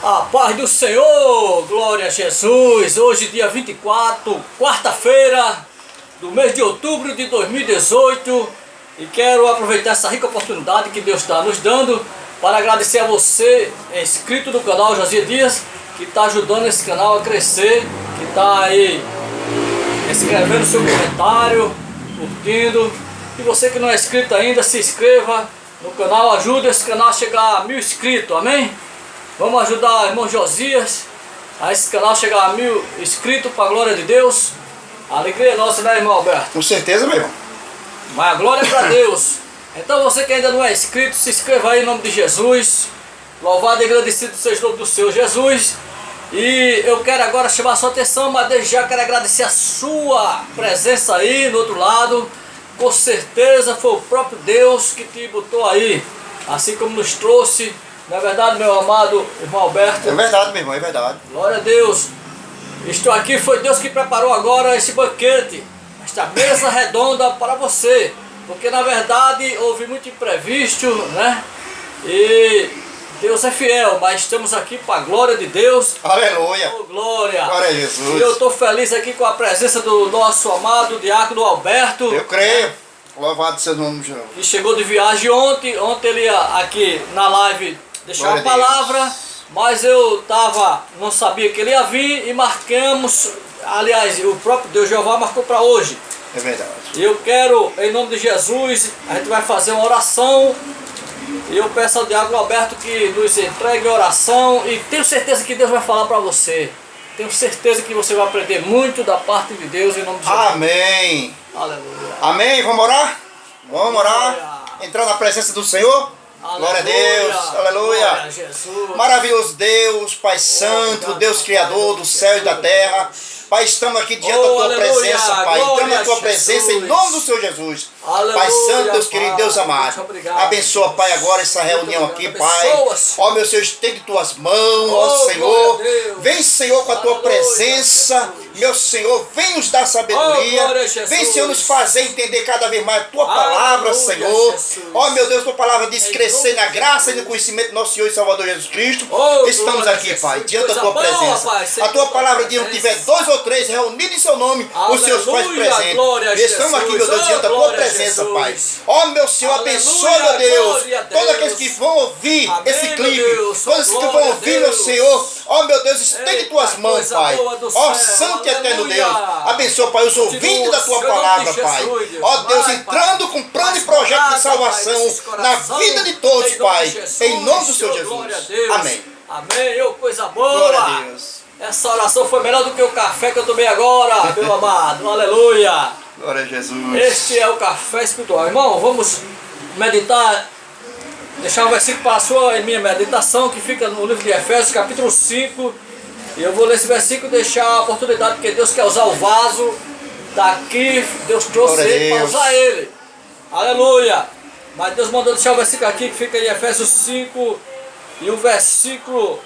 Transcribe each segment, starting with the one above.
A paz do Senhor, glória a Jesus. Hoje dia 24, quarta-feira do mês de outubro de 2018. E quero aproveitar essa rica oportunidade que Deus está nos dando para agradecer a você, inscrito do canal Josias Dias, que está ajudando esse canal a crescer, que está aí escrevendo seu comentário, curtindo. E você que não é inscrito ainda, se inscreva no canal, ajude esse canal a chegar a 1000 inscritos, amém? Vamos ajudar o irmão Josias a esse canal chegar a 1000 inscritos, para a glória de Deus. A alegria é nossa, né, irmão Alberto? Com certeza, meu irmão. Mas a glória é para Deus. Então você que ainda não é inscrito, se inscreva aí em nome de Jesus. Louvado e agradecido seja o nome do Senhor Jesus. E eu quero agora chamar a sua atenção, mas desde já quero agradecer a sua presença aí no outro lado. Com certeza foi o próprio Deus que te botou aí, assim como nos trouxe. Não é verdade, meu amado irmão Alberto? É verdade, meu irmão, é verdade. Glória a Deus. Estou aqui, foi Deus que preparou agora esse banquete, esta mesa redonda para você. Porque na verdade houve muito imprevisto, né? E Deus é fiel, mas estamos aqui para a glória de Deus. Aleluia. Oh, glória. Glória a Jesus. E eu estou feliz aqui com a presença do nosso amado diácono Alberto. Eu creio. Louvado seja o nome de Jesus. Que chegou de viagem ontem. Ontem ele ia aqui na live deixar uma palavra, mas eu não sabia que ele ia vir e marcamos. Aliás, o próprio Deus Jeová marcou para hoje. É verdade. E eu quero, em nome de Jesus, a gente vai fazer uma oração. E eu peço ao diácono Alberto que nos entregue a oração. E tenho certeza que Deus vai falar para você. Tenho certeza que você vai aprender muito da parte de Deus, em nome de Jesus. Amém. Aleluia. Amém. Vamos orar? Vamos orar. Entrar na presença do Senhor. Aleluia. Glória a Deus. Aleluia. Glória a Jesus. Maravilhoso Deus, Pai Santo, Deus Criador do céu e da terra. Pai, estamos aqui diante da Tua presença, Pai. Estamos na Tua presença em nome do Senhor Jesus. Aleluia, Pai Santo, Deus querido, Deus amado. Abençoa, Pai, agora essa reunião aqui, Pai. Ó, meu Senhor, estende Tuas mãos, ó Senhor. Vem, Senhor, com a Tua presença. Meu Senhor, vem nos dar sabedoria. Vem, Senhor, nos fazer entender cada vez mais a Tua palavra, Senhor. Ó, meu Deus, Tua palavra diz crescer na graça e no conhecimento do nosso Senhor e Salvador Jesus Cristo. Estamos aqui, Pai, diante da Tua presença. A Tua palavra diz: onde tiver 2 ou 3 reunidos em Seu nome, os Seus pais presentes. E estamos aqui, meu Deus, diante da Tua presença, Pai. Ó, meu Senhor, abençoa, meu Deus, todos aqueles que vão ouvir esse clipe, todos que vão ouvir, meu Senhor. Ó, meu Deus, estende Tuas mãos, Pai. Ó, Santo e Eterno Deus, abençoa, Pai, os ouvintes da Tua palavra, Pai. Ó, Deus, entrando com plano e projeto de salvação na vida de todos, Pai, em nome do Senhor Jesus. Amém. Amém. Oh, coisa boa. Glória a Deus. Essa oração foi melhor do que o café que eu tomei agora, meu amado. Aleluia. Glória a Jesus. Este é o café espiritual. Irmão, vamos meditar, deixar um versículo para a sua e minha meditação, que fica no livro de Efésios, capítulo 5. E eu vou ler esse versículo e deixar a oportunidade, porque Deus quer usar o vaso daqui. Deus trouxe ele para usar ele. Aleluia. Mas Deus mandou deixar o versículo aqui, que fica em Efésios 5. E o versículo...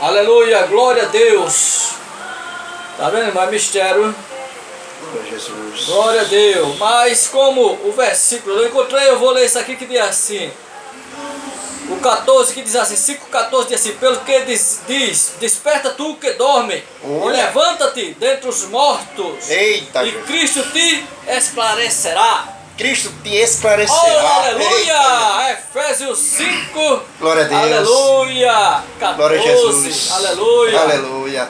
Aleluia, glória a Deus. Tá vendo, irmão? É mistério. Glória a Jesus. Glória a Deus. Mas como o versículo eu encontrei, eu vou ler isso aqui que diz assim. O 14 que diz assim, 5,14 diz assim: pelo que diz, desperta tu que dorme, e levanta-te dentre os mortos. Eita, e Cristo te esclarecerá. Cristo te esclarecerá. Oh, aleluia! Efésios 5. Glória a Deus. Aleluia! 14. Glória a Jesus. Aleluia! Aleluia.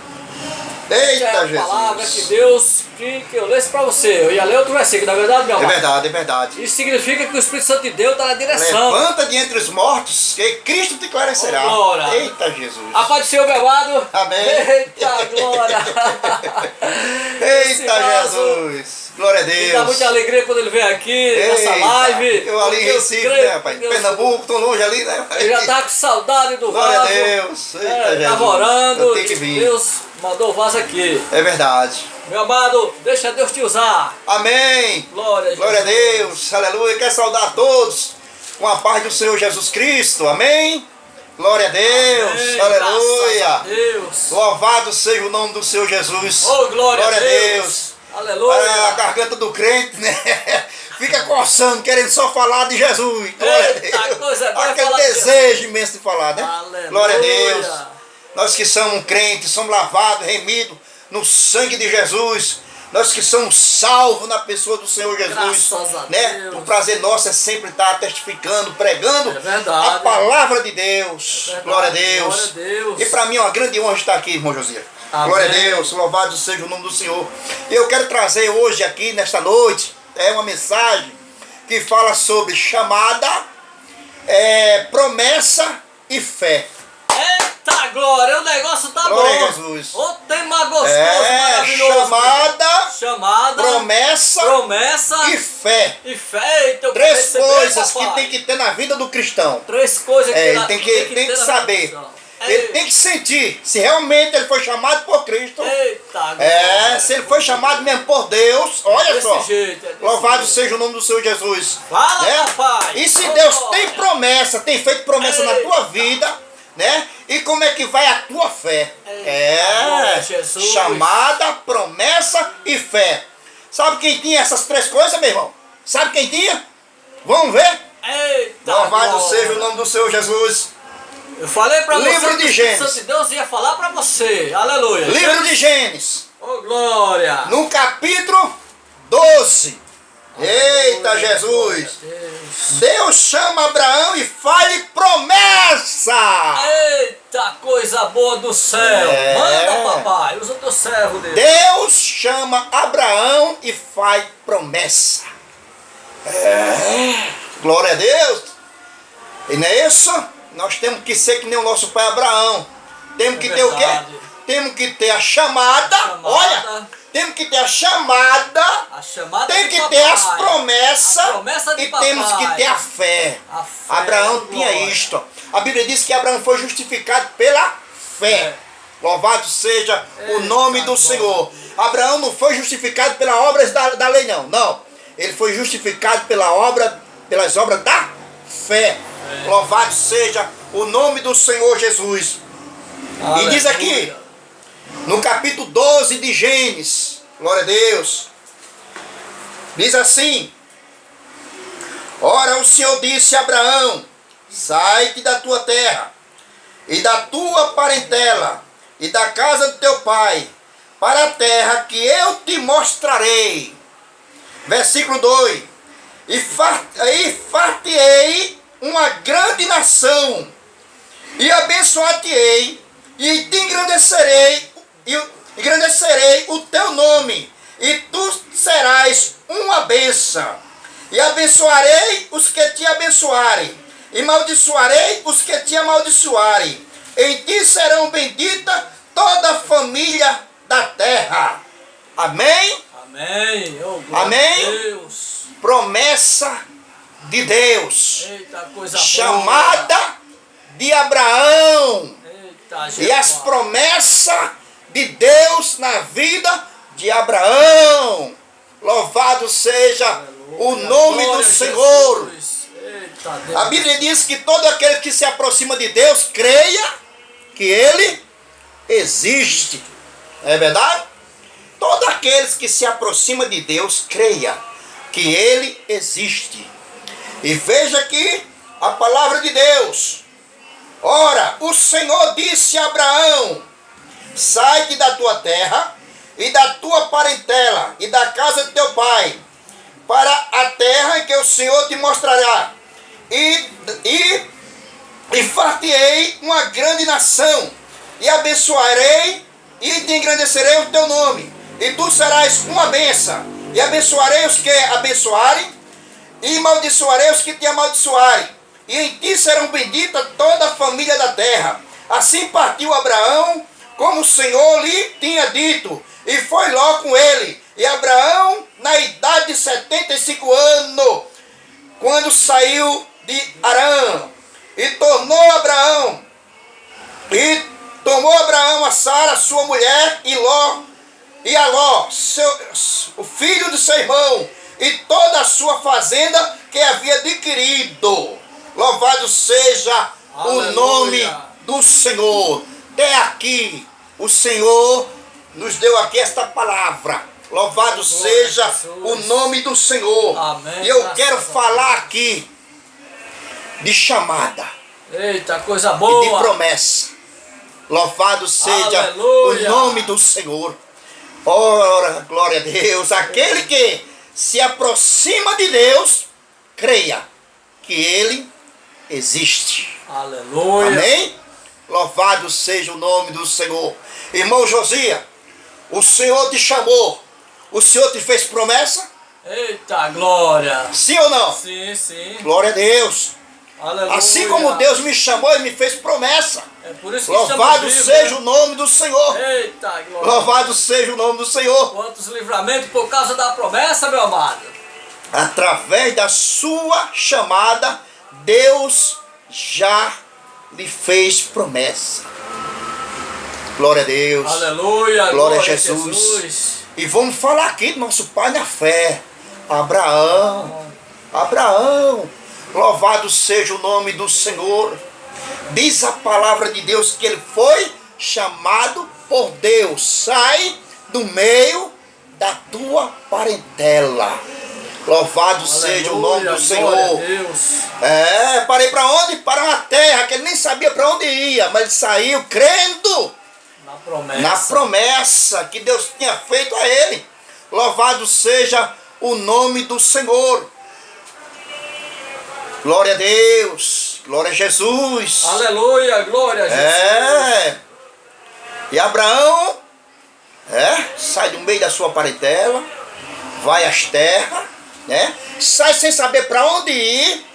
Eita, essa é a Jesus. palavra que Deus que eu lesse para você. Eu ia ler outro versículo, na verdade, meu amor. É verdade, é verdade. Isso significa que o Espírito Santo de Deus está na direção. Levanta de entre os mortos, que Cristo te esclarecerá. Oh, glória. Eita, Jesus. A paz do Senhor, meu amado. Amém. Eita, glória. Eita, Jesus. Glória a Deus. Me dá muita alegria quando ele vem aqui, nessa live. Eu ali em Recife, né, rapaz? Pernambuco, tão longe ali, né? Eu já tá com saudade do Glória vaso. a Deus. Eita, Jesus. Tava orando. Eu tenho que vir. Deus mandou o vaso aqui. É verdade. Meu amado, deixa Deus te usar. Amém. Glória a Jesus. Glória a Deus. Aleluia. Quero saudar a todos com a paz do Senhor Jesus Cristo. Amém. Glória a Deus. Amém. Aleluia. A Deus. Louvado seja o nome do Senhor Jesus. Oh, glória a a Deus. Aleluia. A garganta do crente, né? fica coçando, querendo só falar de Jesus. Glória a Deus. Coisa boa, aquele desejo imenso de falar, né? Aleluia. Glória a Deus. Nós que somos crentes, somos lavados, remidos no sangue de Jesus. Nós que somos salvos na pessoa do Senhor Jesus, né? O prazer nosso é sempre estar testificando, pregando a palavra de Deus. Glória a Deus. Glória a Deus. E para mim é uma grande honra estar aqui, irmão Josias. Glória a Deus, louvado seja o nome do Senhor. Eu quero trazer hoje aqui, nesta noite, uma mensagem que fala sobre chamada, promessa e fé. Eita glória, o negócio tá glória bom. A Jesus. O tema gostoso, maravilhoso. Chamada, promessa e fé. E fé, então, três coisas que tem que ter na vida do cristão. Três coisas que ele tem que saber. Ele tem que sentir se realmente ele foi chamado por Cristo. Eita, se ele foi chamado mesmo por Deus, olha só. Jeito, louvado seja o nome do Senhor Jesus. Fala, papai. E se Deus tem promessa, tem feito promessa na tua vida, né? E como é que vai a tua fé? Chamada, promessa e fé. Sabe quem tinha essas três coisas, meu irmão? Sabe quem tinha? Vamos ver? Eita, louvado seja o nome do Senhor Jesus. Eu falei pra você Livro de Gênesis. que Deus ia falar pra você. Aleluia. Livro de Gênesis. Oh, glória. No capítulo 12. Eita, Jesus. Deus chama Abraão e faz promessa. Eita, coisa boa do céu. Manda, papai. Usa o teu servo, Deus. Deus chama Abraão e faz promessa. Glória a Deus. E não é isso? Nós temos que ser que nem o nosso pai Abraão. Temos que ter o quê? Temos que ter a chamada. Olha, temos que ter a chamada. Tem que ter as promessas. E temos que ter a fé. Abraão tinha isto. A Bíblia diz que Abraão foi justificado pela fé. Louvado seja o nome do Senhor. Abraão não foi justificado pelas obras da lei, não. Não. Ele foi justificado pelas obras da fé. Louvado seja o nome do Senhor Jesus. Aleluia. E diz aqui, no capítulo 12 de Gênesis, glória a Deus, diz assim: ora o Senhor disse a Abraão: sai-te da tua terra, e da tua parentela, e da casa do teu pai, para a terra que eu te mostrarei. Versículo 2: e far-te-ei uma grande nação, e abençoar-te-ei, e te engrandecerei o teu nome, e tu serás uma bênção. E abençoarei os que te abençoarem, e maldiçoarei os que te amaldiçoarem. Em ti serão benditas toda a família da terra. Amém? Amém. Oh, amém? Deus. Promessa de Deus. Eita, coisa chamada boa. De Abraão. Eita, e as promessas de Deus na vida de Abraão. Louvado seja o nome do Senhor. Eita, a Bíblia diz que todo aquele que se aproxima de Deus creia que Ele existe. É verdade? Todos aqueles que se aproximam de Deus creia que Ele existe. E veja aqui a palavra de Deus. Ora, o Senhor disse a Abraão: sai-te da tua terra e da tua parentela e da casa de teu pai, para a terra em que o Senhor te mostrará. E far-te-ei uma grande nação, e abençoarei e te engrandecerei o teu nome, e tu serás uma bênção. E abençoarei os que abençoarem, e amaldiçoarei os que te amaldiçoarem, e em ti serão benditas toda a família da terra. Assim partiu Abraão, como o Senhor lhe tinha dito, e foi Ló com ele. E Abraão, na idade de 75 anos, quando saiu de Arã, e tomou Abraão a Sara, sua mulher, e a Ló, o filho de seu irmão, e toda a sua fazenda que havia adquirido. Louvado seja Aleluia. O nome do Senhor. Até aqui o Senhor nos deu aqui esta palavra. Louvado seja o nome do Senhor. Amém. E eu quero falar aqui de chamada. Eita, coisa boa. E de promessa. Louvado seja Aleluia. o nome do Senhor. Ora, glória a Deus. Aquele que se aproxima de Deus, creia que Ele existe. Aleluia. Amém? Louvado seja o nome do Senhor. Irmão Josias, o Senhor te chamou. O Senhor te fez promessa? Eita, glória. Sim ou não? Sim, sim. Glória a Deus. Aleluia. Assim como Deus me chamou e me fez promessa. É por isso que Louvado vivos, seja o nome do Senhor. Eita, glória. Louvado seja o nome do Senhor. Quantos livramentos por causa da promessa, meu amado. Através da sua chamada, Deus já lhe fez promessa. Glória a Deus. Aleluia. Glória a Jesus. E vamos falar aqui do nosso pai na fé. Abraão. Abraão. Louvado seja o nome do Senhor. Diz a palavra de Deus que ele foi chamado por Deus. Sai do meio da tua parentela. Louvado seja o nome do Senhor. Parei para onde? Para uma terra que ele nem sabia para onde ia, mas ele saiu crendo na promessa que Deus tinha feito a ele. Louvado seja o nome do Senhor. Glória a Deus. Glória a Jesus. Aleluia, glória a Jesus. E Abraão sai do meio da sua parentela, vai às terras, sai sem saber para onde ir,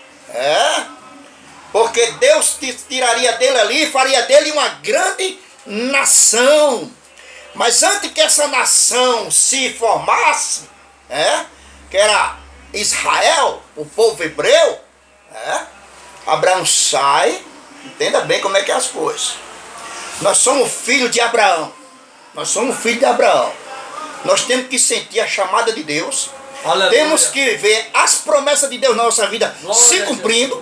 porque Deus tiraria dele ali e faria dele uma grande nação. Mas antes que essa nação se formasse, que era Israel, o povo hebreu, Abraão sai. Entenda bem como é que é as coisas. Nós somos filhos de Abraão. Nós somos filhos de Abraão. Nós temos que sentir a chamada de Deus. Aleluia. Temos que ver as promessas de Deus na nossa vida se cumprindo.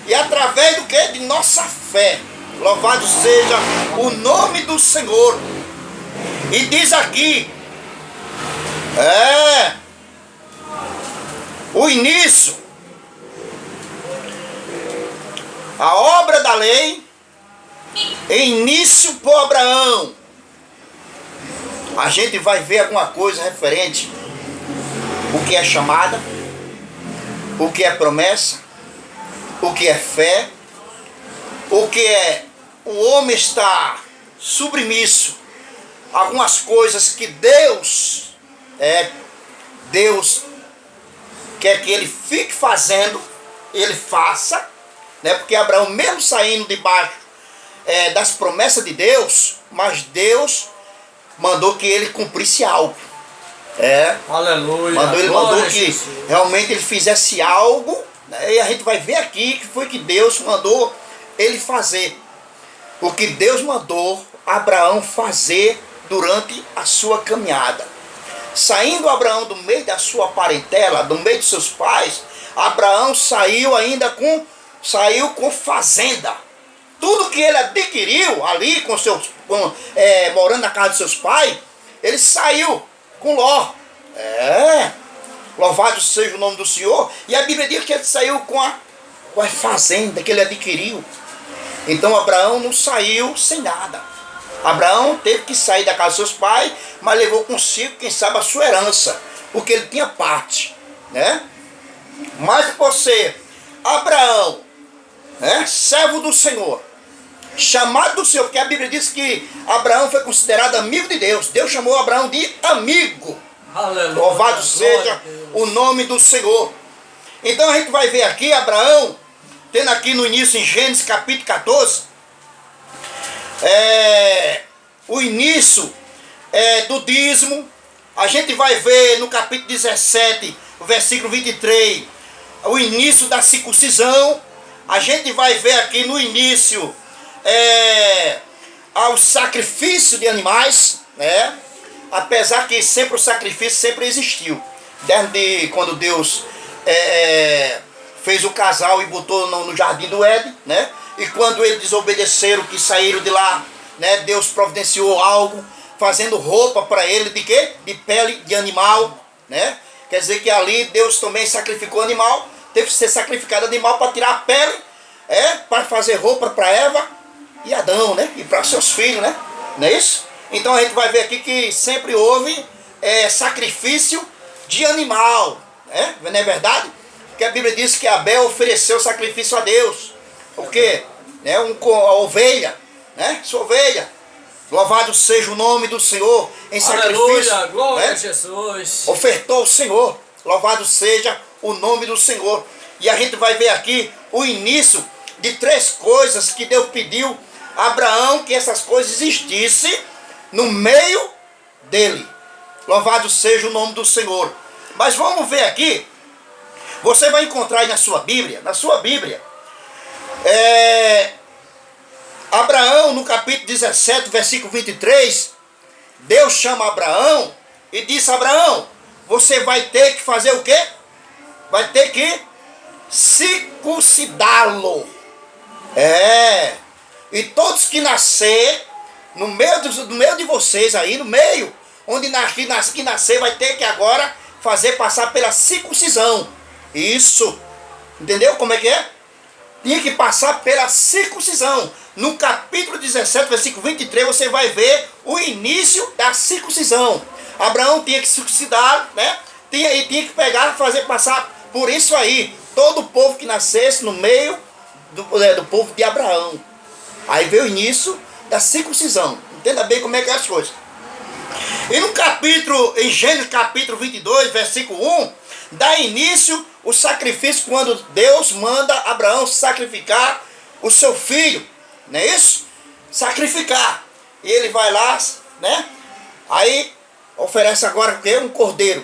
E através do que? De nossa fé. Louvado seja o nome do Senhor. E diz aqui, o início, a obra da lei, início por Abraão. A gente vai ver alguma coisa referente o que é chamada, o que é promessa, o que é fé, o que é o homem estar submisso a algumas coisas que Deus quer que ele fique fazendo, ele faça, porque Abraão, mesmo saindo debaixo das promessas de Deus, mas Deus mandou que ele cumprisse algo. Aleluia. Mandou que realmente ele fizesse algo, e a gente vai ver aqui que foi que Deus mandou ele fazer. O que Deus mandou Abraão fazer durante a sua caminhada. Saindo Abraão do meio da sua parentela, do meio de seus pais, Abraão saiu com fazenda. Tudo que ele adquiriu ali morando na casa de seus pais, ele saiu com Ló. Louvado seja o nome do Senhor. E a Bíblia diz que ele saiu com a fazenda que ele adquiriu. Então Abraão não saiu sem nada. Abraão teve que sair da casa dos seus pais, mas levou consigo, quem sabe, a sua herança, porque ele tinha parte, Mas por ser Abraão, servo do Senhor, chamado do Senhor, porque a Bíblia diz que Abraão foi considerado amigo de Deus. Deus chamou Abraão de amigo. Aleluia. Louvado seja o nome do Senhor. Então a gente vai ver aqui Abraão, tendo aqui no início em Gênesis capítulo 14, o início do dízimo. A gente vai ver no capítulo 17, o versículo 23, o início da circuncisão. A gente vai ver aqui no início ao sacrifício de animais, apesar que sempre o sacrifício sempre existiu, desde quando Deus fez o casal e botou no jardim do Éden, e quando eles desobedeceram, que saíram de lá, Deus providenciou algo fazendo roupa para ele de quê? De pele de animal, né? Quer dizer que ali Deus também sacrificou animal, teve que ser sacrificado animal para tirar a pele, para fazer roupa para Eva e Adão, né? E para seus filhos, né? Não é isso? Então a gente vai ver aqui que sempre houve sacrifício de animal, né? Não é verdade? Porque a Bíblia diz que Abel ofereceu sacrifício a Deus. O quê? Né? A ovelha, né? Sua ovelha. Louvado seja o nome do Senhor em sacrifício. Aleluia, glória né? a Jesus. Ofertou o Senhor. Louvado seja o nome do Senhor. E a gente vai ver aqui o início de 3 coisas que Deus pediu a Abraão que essas coisas existissem no meio dele. Louvado seja o nome do Senhor. Mas vamos ver aqui. Você vai encontrar aí na sua Bíblia. Abraão, no capítulo 17, versículo 23, Deus chama Abraão e diz: Abraão, você vai ter que fazer o quê? Vai ter que circuncidá-lo. E todos que nascer no meio de vocês aí, no meio, onde que nascer, vai ter que agora passar pela circuncisão. Isso. Entendeu como é que é? Tinha que passar pela circuncisão. No capítulo 17, versículo 23, você vai ver o início da circuncisão. Abraão tinha que circuncidar, né? Tinha que passar por isso aí. Todo o povo que nascesse no meio do povo de Abraão. Aí veio o início da circuncisão. Entenda bem como é que é as coisas. E em Gênesis capítulo 22, versículo 1, dá início o sacrifício quando Deus manda Abraão sacrificar o seu filho. Não é isso? Sacrificar. E ele vai lá, né? Aí oferece agora o quê? Um cordeiro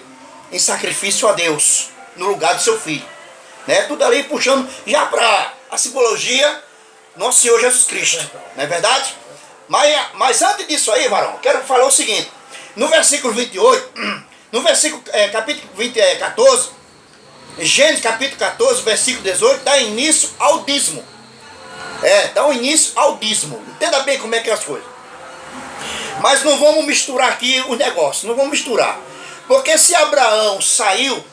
em sacrifício a Deus, no lugar do seu filho. Né? Tudo ali puxando já para a simbologia nosso Senhor Jesus Cristo. Não é verdade? Mas antes disso aí, varão, quero falar o seguinte. No versículo 28, no versículo capítulo 14, Gênesis capítulo 14, versículo 18, dá início ao dízimo. Dá um início ao dízimo. Entenda bem como é que é as coisas. Mas não vamos misturar aqui os negócios. Não vamos misturar. Porque se Abraão saiu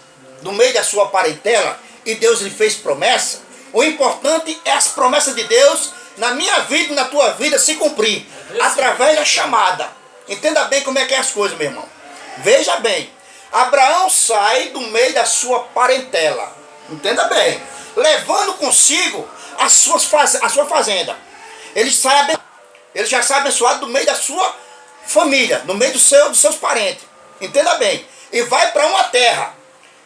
do meio da sua parentela e Deus lhe fez promessa, o importante é as promessas de Deus na minha vida e na tua vida se cumprir. Através da chamada. Entenda bem como é que é as coisas, meu irmão. Veja bem. Abraão sai do meio da sua parentela. Entenda bem. Levando consigo a sua fazenda. Ele já sai abençoado do meio da sua família, no meio dos seus parentes. Entenda bem. E vai para uma terra.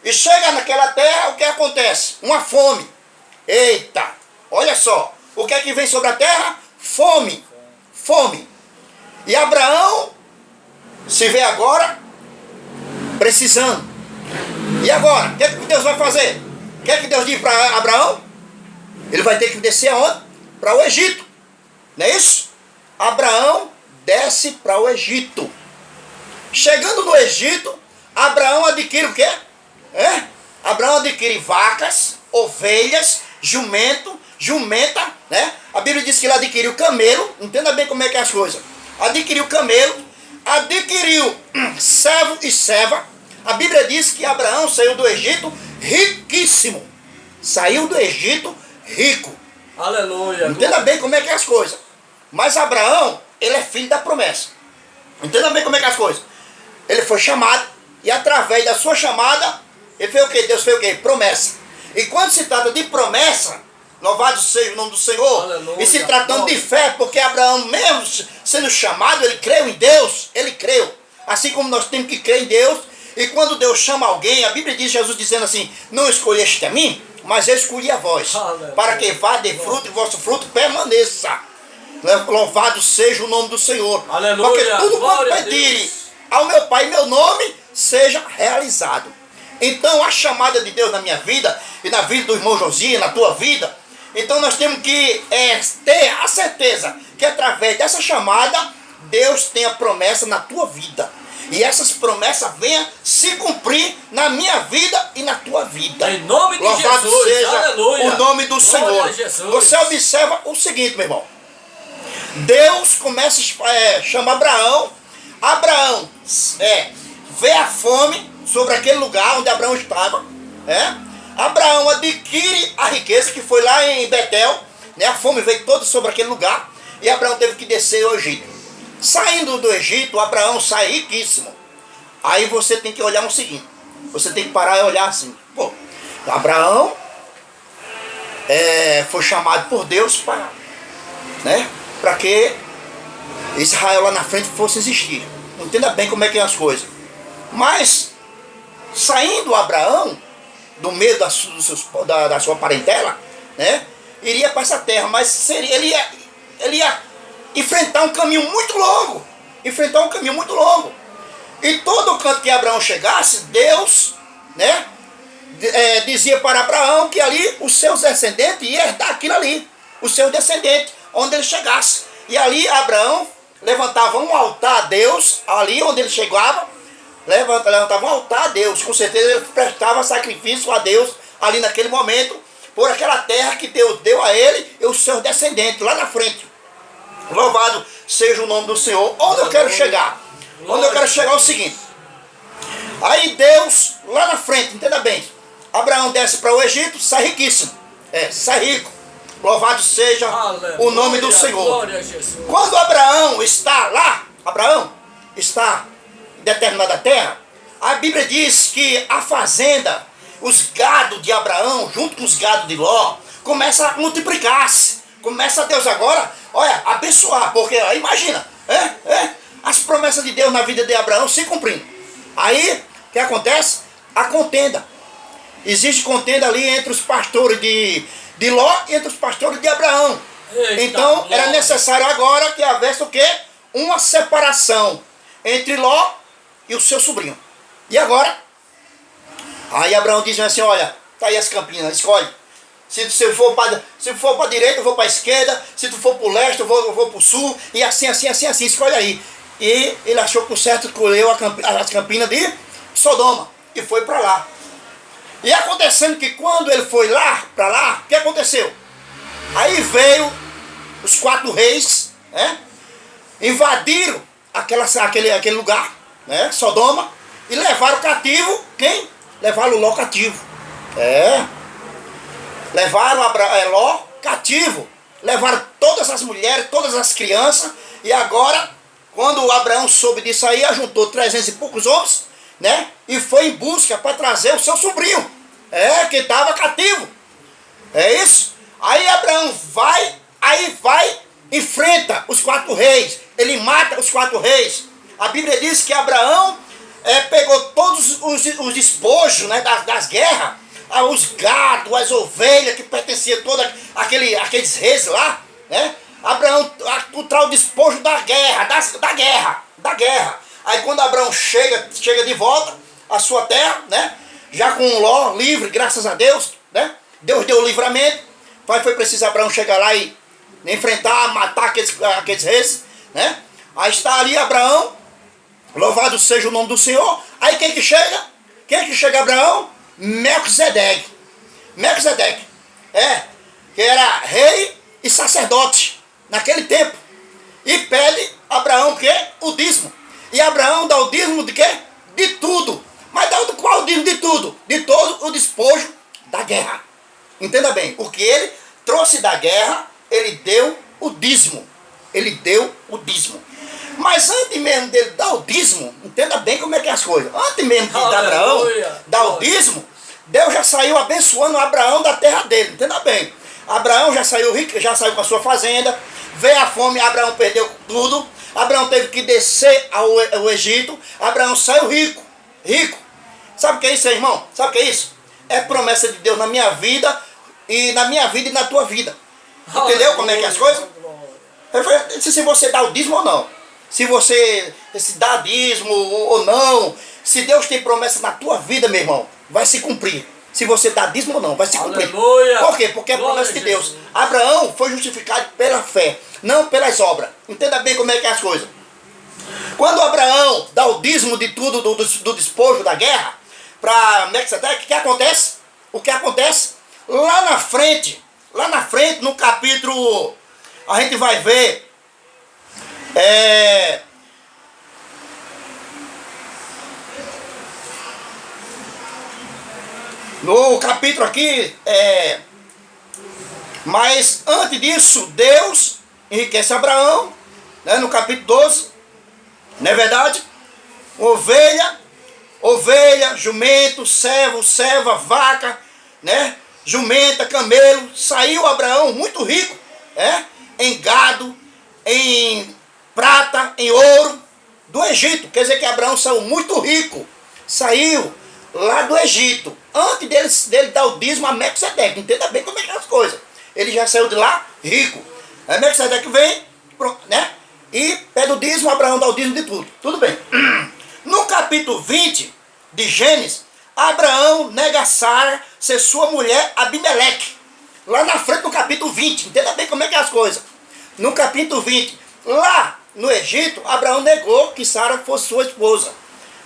E chega naquela terra, o que acontece? Uma fome. Eita! Olha só. O que é que vem sobre a terra? Fome. Fome. E Abraão se vê agora precisando. E agora? O que é que Deus vai fazer? O que é que Deus diz para Abraão? Ele vai ter que descer aonde? Para o Egito. Não é isso? Abraão desce para o Egito. Chegando no Egito, Abraão adquire o quê? Abraão adquire vacas, ovelhas, jumenta, né? A Bíblia diz que ele adquiriu camelo. Entenda bem como é que é as coisas. Adquiriu camelo, adquiriu servo e serva. A Bíblia diz que Abraão saiu do Egito riquíssimo. Saiu do Egito rico. Aleluia. Entenda bem como é que é as coisas. Mas Abraão, ele é filho da promessa. Entenda bem como é que é as coisas. Ele foi chamado e através da sua chamada, ele fez o quê? Deus fez o quê? Promessa. E quando se trata de promessa, louvado seja o nome do Senhor. Aleluia. E se tratando de fé, porque Abraão mesmo sendo chamado, ele creu em Deus. Ele creu. Assim como nós temos que crer em Deus. E quando Deus chama alguém, a Bíblia diz, Jesus dizendo assim: não escolheste a mim, mas eu escolhi a vós. Aleluia. Para que vá de fruto e vosso fruto permaneça. Louvado seja o nome do Senhor. Aleluia. Porque tudo quanto pedirem ao meu Pai, meu nome, seja realizado. Então a chamada de Deus na minha vida e na vida do irmão Josias, na tua vida, então nós temos que ter a certeza que através dessa chamada Deus tem a promessa na tua vida. E essas promessas venham se cumprir na minha vida e na tua vida. Em nome de Louvado Jesus. seja Aleluia. o nome do Senhor. Você observa o seguinte, meu irmão. Deus começa a chamar Abraão. Abraão vê a fome sobre aquele lugar onde Abraão estava. Abraão adquire a riqueza que foi lá em Betel. A fome veio toda sobre aquele lugar. E Abraão teve que descer ao Egito. Saindo do Egito, Abraão sai riquíssimo. Aí você tem que olhar o seguinte. Você tem que parar e olhar assim. Pô, Abraão foi chamado por Deus para que Israel lá na frente fosse existir. Entenda bem como é que é as coisas. Mas, saindo Abraão do meio da sua parentela, iria para essa terra, mas ele ia enfrentar um caminho muito longo. E todo canto que Abraão chegasse, Deus, dizia para Abraão que ali os seus descendentes iam herdar aquilo ali. Os seus descendentes, onde ele chegasse. E ali Abraão levantava um altar a Deus, ali onde ele chegava, levantava um altar a Deus. Com certeza ele prestava sacrifício a Deus ali naquele momento, por aquela terra que Deus deu a ele e os seus descendentes lá na frente. Louvado seja o nome do Senhor. Onde eu quero chegar? Onde eu quero chegar é o seguinte. Aí Deus, lá na frente, entenda bem, Abraão desce para o Egito, sai riquíssimo. Sai rico. Louvado seja o nome do Senhor. Quando Abraão está lá, Abraão está em determinada terra, a Bíblia diz que a fazenda, os gados de Abraão, junto com os gados de Ló, começa a multiplicar-se. Começa Deus agora, abençoar, porque imagina, as promessas de Deus na vida de Abraão se cumprindo. Aí, o que acontece? A contenda. Existe contenda ali entre os pastores de Ló e entre os pastores de Abraão. Eita, então, era necessário agora que houvesse o quê? Uma separação entre Ló e o seu sobrinho. E agora? Aí Abraão diz assim, olha, tá aí as campinas, escolhe. Se tu for para a direita, eu vou para a esquerda. Se tu for para o leste, eu vou para o sul. E assim, escolhe aí. E ele achou por certo, escolheu as campinas de Sodoma. E foi para lá. E acontecendo que quando ele foi para lá, o que aconteceu? Aí veio os 4 reis, invadiram aquele lugar, Sodoma, e levaram cativo, quem? Levaram Ló cativo. Levaram Ló cativo. Levaram todas as mulheres, todas as crianças. E agora, quando Abraão soube disso aí, ajuntou 300 e poucos homens, e foi em busca para trazer o seu sobrinho, que estava cativo. É isso. Aí Abraão vai, enfrenta os 4 reis. Ele mata os 4 reis. A Bíblia diz que Abraão pegou todos os despojos das guerras, os gados, as ovelhas que pertenciam a todos aqueles reis lá, Abraão traz o despojo da guerra. Aí quando Abraão chega de volta à sua terra, já com Ló livre, graças a Deus, Deus deu o livramento. Foi preciso Abraão chegar lá e enfrentar, matar aqueles reis, Aí está ali Abraão, louvado seja o nome do Senhor. Aí quem que chega? Abraão? Melquisedeque, que era rei e sacerdote naquele tempo. E pede a Abraão o quê? O dízimo. E Abraão dá o dízimo de quê? De tudo. Mas dá qual o dízimo de tudo? De todo o despojo da guerra. Entenda bem, o que ele trouxe da guerra, ele deu o dízimo. Mas antes mesmo dele dar o dízimo, entenda bem como é que é as coisas. Antes mesmo de Abraão dar o dízimo, Deus já saiu abençoando Abraão da terra dele. Entenda bem. Abraão já saiu rico, já saiu com a sua fazenda. Veio a fome, Abraão perdeu tudo. Abraão teve que descer ao Egito. Abraão saiu rico. Sabe o que é isso, irmão? Sabe o que é isso? É promessa de Deus na minha vida e na tua vida. Entendeu como é que é as coisas? Se você dá o dízimo ou não. Se você dá dízimo ou não. Se Deus tem promessa na tua vida, meu irmão, vai se cumprir. Se você dá dízimo ou não, vai se cumprir. Aleluia. Por quê? Porque é promessa de Deus. Abraão foi justificado pela fé, não pelas obras. Entenda bem como é que é as coisas. Quando Abraão dá o dízimo de tudo, do despojo da guerra, para Melquisedeque, o que acontece? O que acontece? Lá na frente, no capítulo, a gente vai ver No capítulo aqui, mas antes disso, Deus enriquece Abraão, né, no capítulo 12, não é verdade? Ovelha, jumento, servo, serva, vaca, né? Jumenta, camelo. Saiu Abraão muito rico, em gado, em prata, em ouro, do Egito. Quer dizer que Abraão saiu muito rico. Saiu lá do Egito. Antes dele dar o dízimo a Melquisedeque. Entenda bem como é que é as coisas. Ele já saiu de lá rico. Aí Melquisedeque vem, né? E pede o dízimo, Abraão dá o dízimo de tudo. Tudo bem. No capítulo 20 de Gênesis, Abraão nega Sara ser sua mulher Abimeleque. Lá na frente, no capítulo 20. Entenda bem como é que é as coisas. No capítulo 20, lá no Egito, Abraão negou que Sara fosse sua esposa,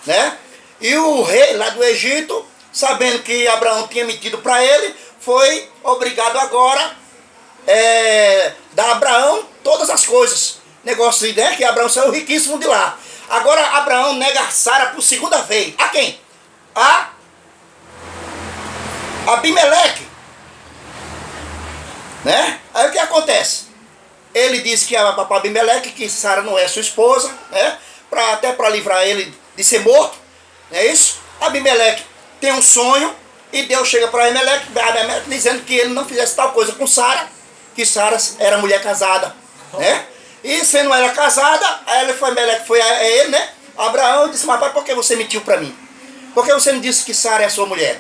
né? E o rei lá do Egito, sabendo que Abraão tinha mentido para ele, foi obrigado agora dar a Abraão todas as coisas. Negócio, né? Que Abraão saiu riquíssimo de lá. Agora Abraão nega Sara por segunda vez. A quem? A Abimeleque, né? Aí o que acontece? Ele disse que para Abimeleque que Sara não é sua esposa, né? Até para livrar ele de ser morto, não é isso? Abimeleque tem um sonho e Deus chega para Abimeleque dizendo que ele não fizesse tal coisa com Sara, que Sara era mulher casada, né? E sendo ela casada, aí Abimeleque foi a ele, né? Abraão disse: mas pai, por que você mentiu para mim? Por que você não disse que Sara é sua mulher?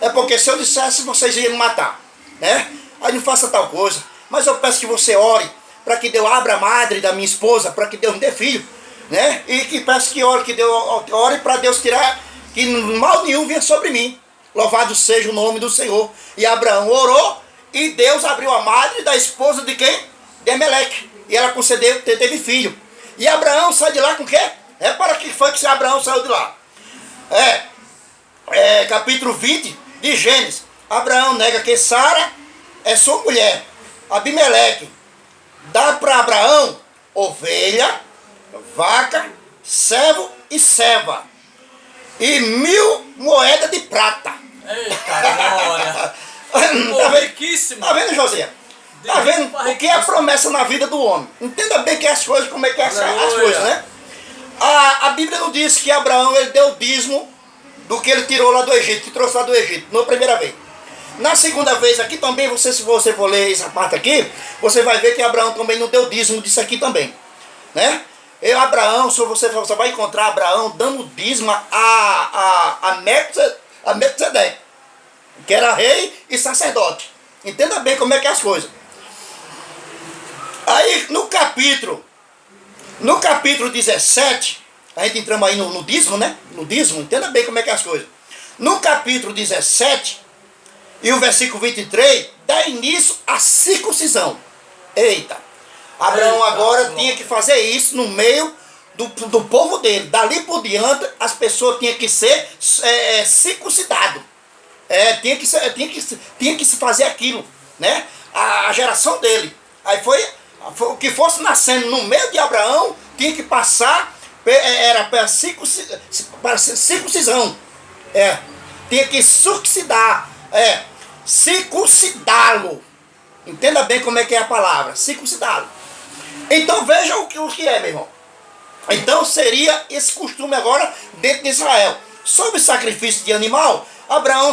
É porque se eu dissesse, vocês iam me matar, né? Aí não faça tal coisa. Mas eu peço que você ore para que Deus abra a madre da minha esposa, para que Deus me dê filho, né? E que peço que ore para Deus tirar, que mal nenhum venha sobre mim. Louvado seja o nome do Senhor. E Abraão orou e Deus abriu a madre da esposa de quem? De Abimeleque. E ela concedeu, teve filho. E Abraão sai de lá com o quê? Para que foi que Abraão saiu de lá. Capítulo 20 de Gênesis. Abraão nega que Sara é sua mulher. Abimeleque dá para Abraão ovelha, vaca, servo e serva. E 1000 moedas de prata. Eita, glória! Tá vendo, José? Tá vendo o que é a promessa na vida do homem? Entenda bem que as coisas, como é que é as coisas, né? A Bíblia não diz que Abraão ele deu o dízimo do que ele tirou lá do Egito, que trouxe lá do Egito, na primeira vez. Na segunda vez aqui também, se você for ler essa parte aqui, você vai ver que Abraão também não deu dízimo disso aqui também, né? Abraão, se você vai encontrar Abraão dando dízimo a Melquisedeque, que era rei e sacerdote. Entenda bem como é que é as coisas. Aí no capítulo 17, a gente entramos aí no dízimo, né? No dízimo, entenda bem como é que é as coisas. No capítulo 17, e o versículo 23, dá início à circuncisão. Eita! Abraão agora tinha que fazer isso no meio do povo dele. Dali por diante, as pessoas tinham que ser circuncidadas. Tinha que se fazer aquilo, né? A geração dele. Aí foi o que fosse nascendo no meio de Abraão, tinha que passar, era para circuncisão. Tinha que circuncidá-lo. Entenda bem como é que é a palavra, circuncidá-lo. Então veja o que é, meu irmão. Então seria esse costume agora dentro de Israel. Sobre sacrifício de animal, Abraão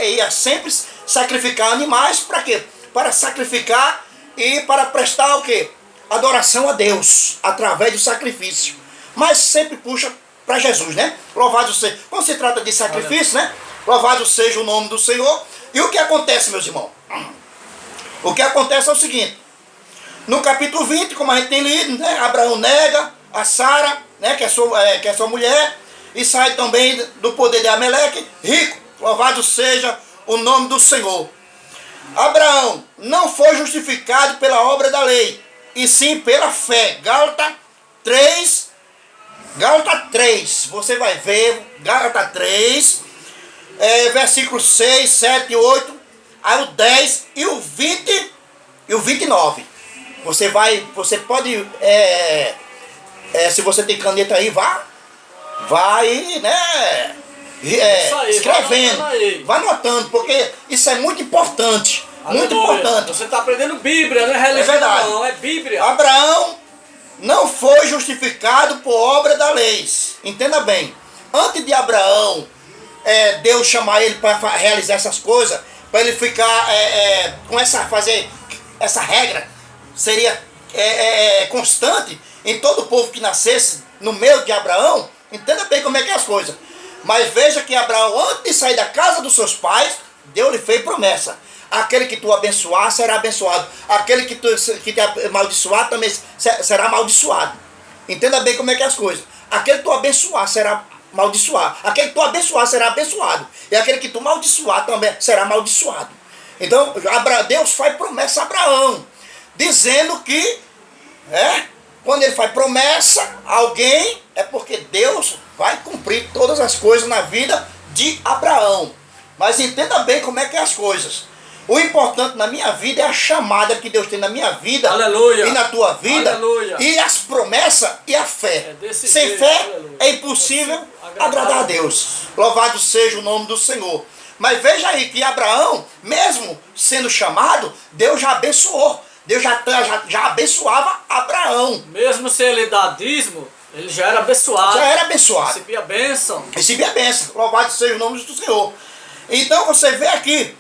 ia sempre sacrificar animais para quê? Para sacrificar e para prestar o quê? Adoração a Deus, através do sacrifício. Mas sempre puxa para Jesus, né? Louvado seja. Quando se trata de sacrifício, né? Louvado seja o nome do Senhor. E o que acontece, meus irmãos? O que acontece é o seguinte. No capítulo 20, como a gente tem lido, né? Abraão nega a Sara, né? que é sua mulher, e sai também do poder de Abimeleque, rico. Louvado seja o nome do Senhor. Abraão não foi justificado pela obra da lei, e sim pela fé. Gálatas 3, você vai ver, Gálatas 3, versículos 6, 7, 8, aí o 10 e o 20 e o 29. Você pode, se você tem caneta aí, vai, né? escrevendo. Vai anotando, porque isso é muito importante. Muito importante. Você está aprendendo Bíblia, não é religião, verdade. não, é Bíblia. Abraão não foi justificado por obra da lei. Entenda bem. Antes de Abraão, Deus chamar ele para realizar essas coisas, para ele ficar fazer essa regra, seria constante em todo o povo que nascesse no meio de Abraão. Entenda bem como é que é as coisas. Mas veja que Abraão, antes de sair da casa dos seus pais, Deus lhe fez promessa. Aquele que tu abençoar será abençoado. Aquele que te amaldiçoar também será amaldiçoado. Entenda bem como é que é as coisas. Aquele que tu abençoar será amaldiçoado. Aquele que tu abençoar será abençoado. E aquele que tu amaldiçoar também será amaldiçoado. Então Deus faz promessa a Abraão, dizendo que quando ele faz promessa a alguém, é porque Deus vai cumprir todas as coisas na vida de Abraão. Mas entenda bem como é que é as coisas. O importante na minha vida é a chamada que Deus tem na minha vida. Aleluia. E na tua vida. Aleluia. E as promessas e a fé. Sem jeito, fé aleluia, é impossível agradar a Deus. Louvado seja o nome do Senhor. Mas veja aí que Abraão, mesmo sendo chamado, Deus já abençoou. Deus já abençoava Abraão. Mesmo se ele dá dízimo, ele já era abençoado. Já era abençoado. Recebia a bênção. Recebia a bênção. Louvado seja o nome do Senhor. Então você vê aqui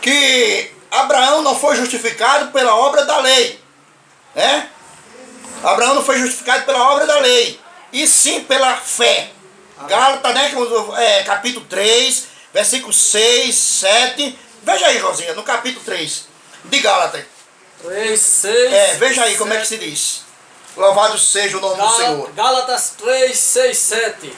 que Abraão não foi justificado pela obra da lei. Abraão não foi justificado pela obra da lei, e sim pela fé. Gálatas, capítulo 3, versículo 6, 7. Veja aí, Rosinha, no capítulo 3 de Gálatas. 3, 6. Veja aí como é que se diz. Louvado seja o nome do Senhor. Gálatas 3, 6, 7.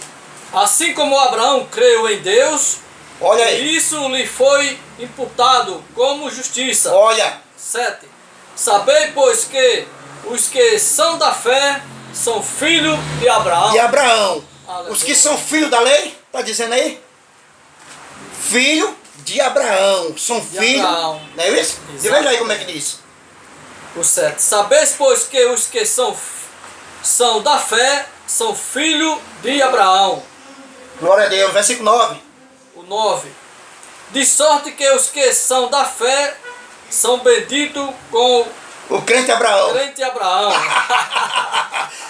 Assim como Abraão creu em Deus, olha aí, isso lhe foi imputado como justiça. Olha. 7. Sabei, pois, que os que são da fé são filhos de Abraão. De Abraão. Aleluia. Os que são filhos da lei, está dizendo aí? Filho de Abraão. São filhos. Não é isso? E veja aí como é que diz. O 7. Sabeis, pois, que os que são da fé são filhos de Abraão. Glória a Deus. Versículo 9. O 9. De sorte que os que são da fé são benditos com o crente Abraão.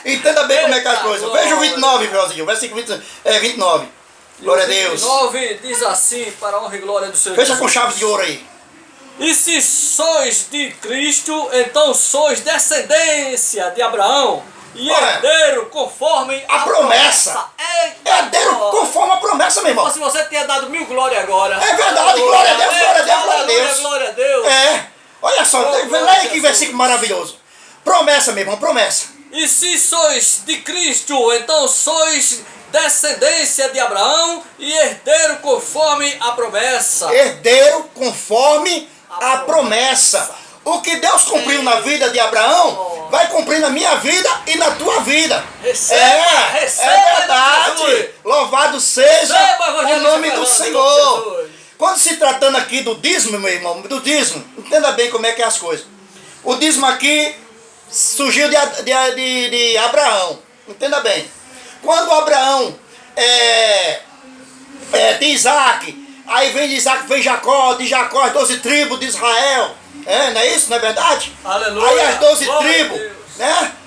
Entenda bem como é que é a coisa. Veja o 29, Joãozinho. Versículo 29. Glória a Deus. 29 diz assim, para a honra e glória do Senhor. Fecha com chave de ouro aí. E se sois de Cristo, então sois descendência de Abraão e herdeiro conforme a promessa. Herdeiro conforme a promessa, meu irmão. Se você tinha dado 1000 glória agora. É verdade, glória a Deus, glória a Deus, glória a Deus. Glória a Deus. Olha só, leia que versículo maravilhoso. Promessa, meu irmão, promessa. E se sois de Cristo, então sois descendência de Abraão e herdeiro conforme a promessa. Herdeiro conforme a promessa. O que Deus cumpriu na vida de Abraão, vai cumprir na minha vida e na tua vida. Receba, é verdade. Louvado seja o nome do Senhor. Quando se tratando aqui do dízimo, meu irmão, do dízimo, entenda bem como é que é as coisas. O dízimo aqui surgiu de Abraão. Entenda bem. Quando Abraão de Isaac, aí vem de Isaac, vem Jacó, de Jacó as 12 tribos de Israel. Não é isso? Não é verdade? Aleluia. Aí as 12 tribos,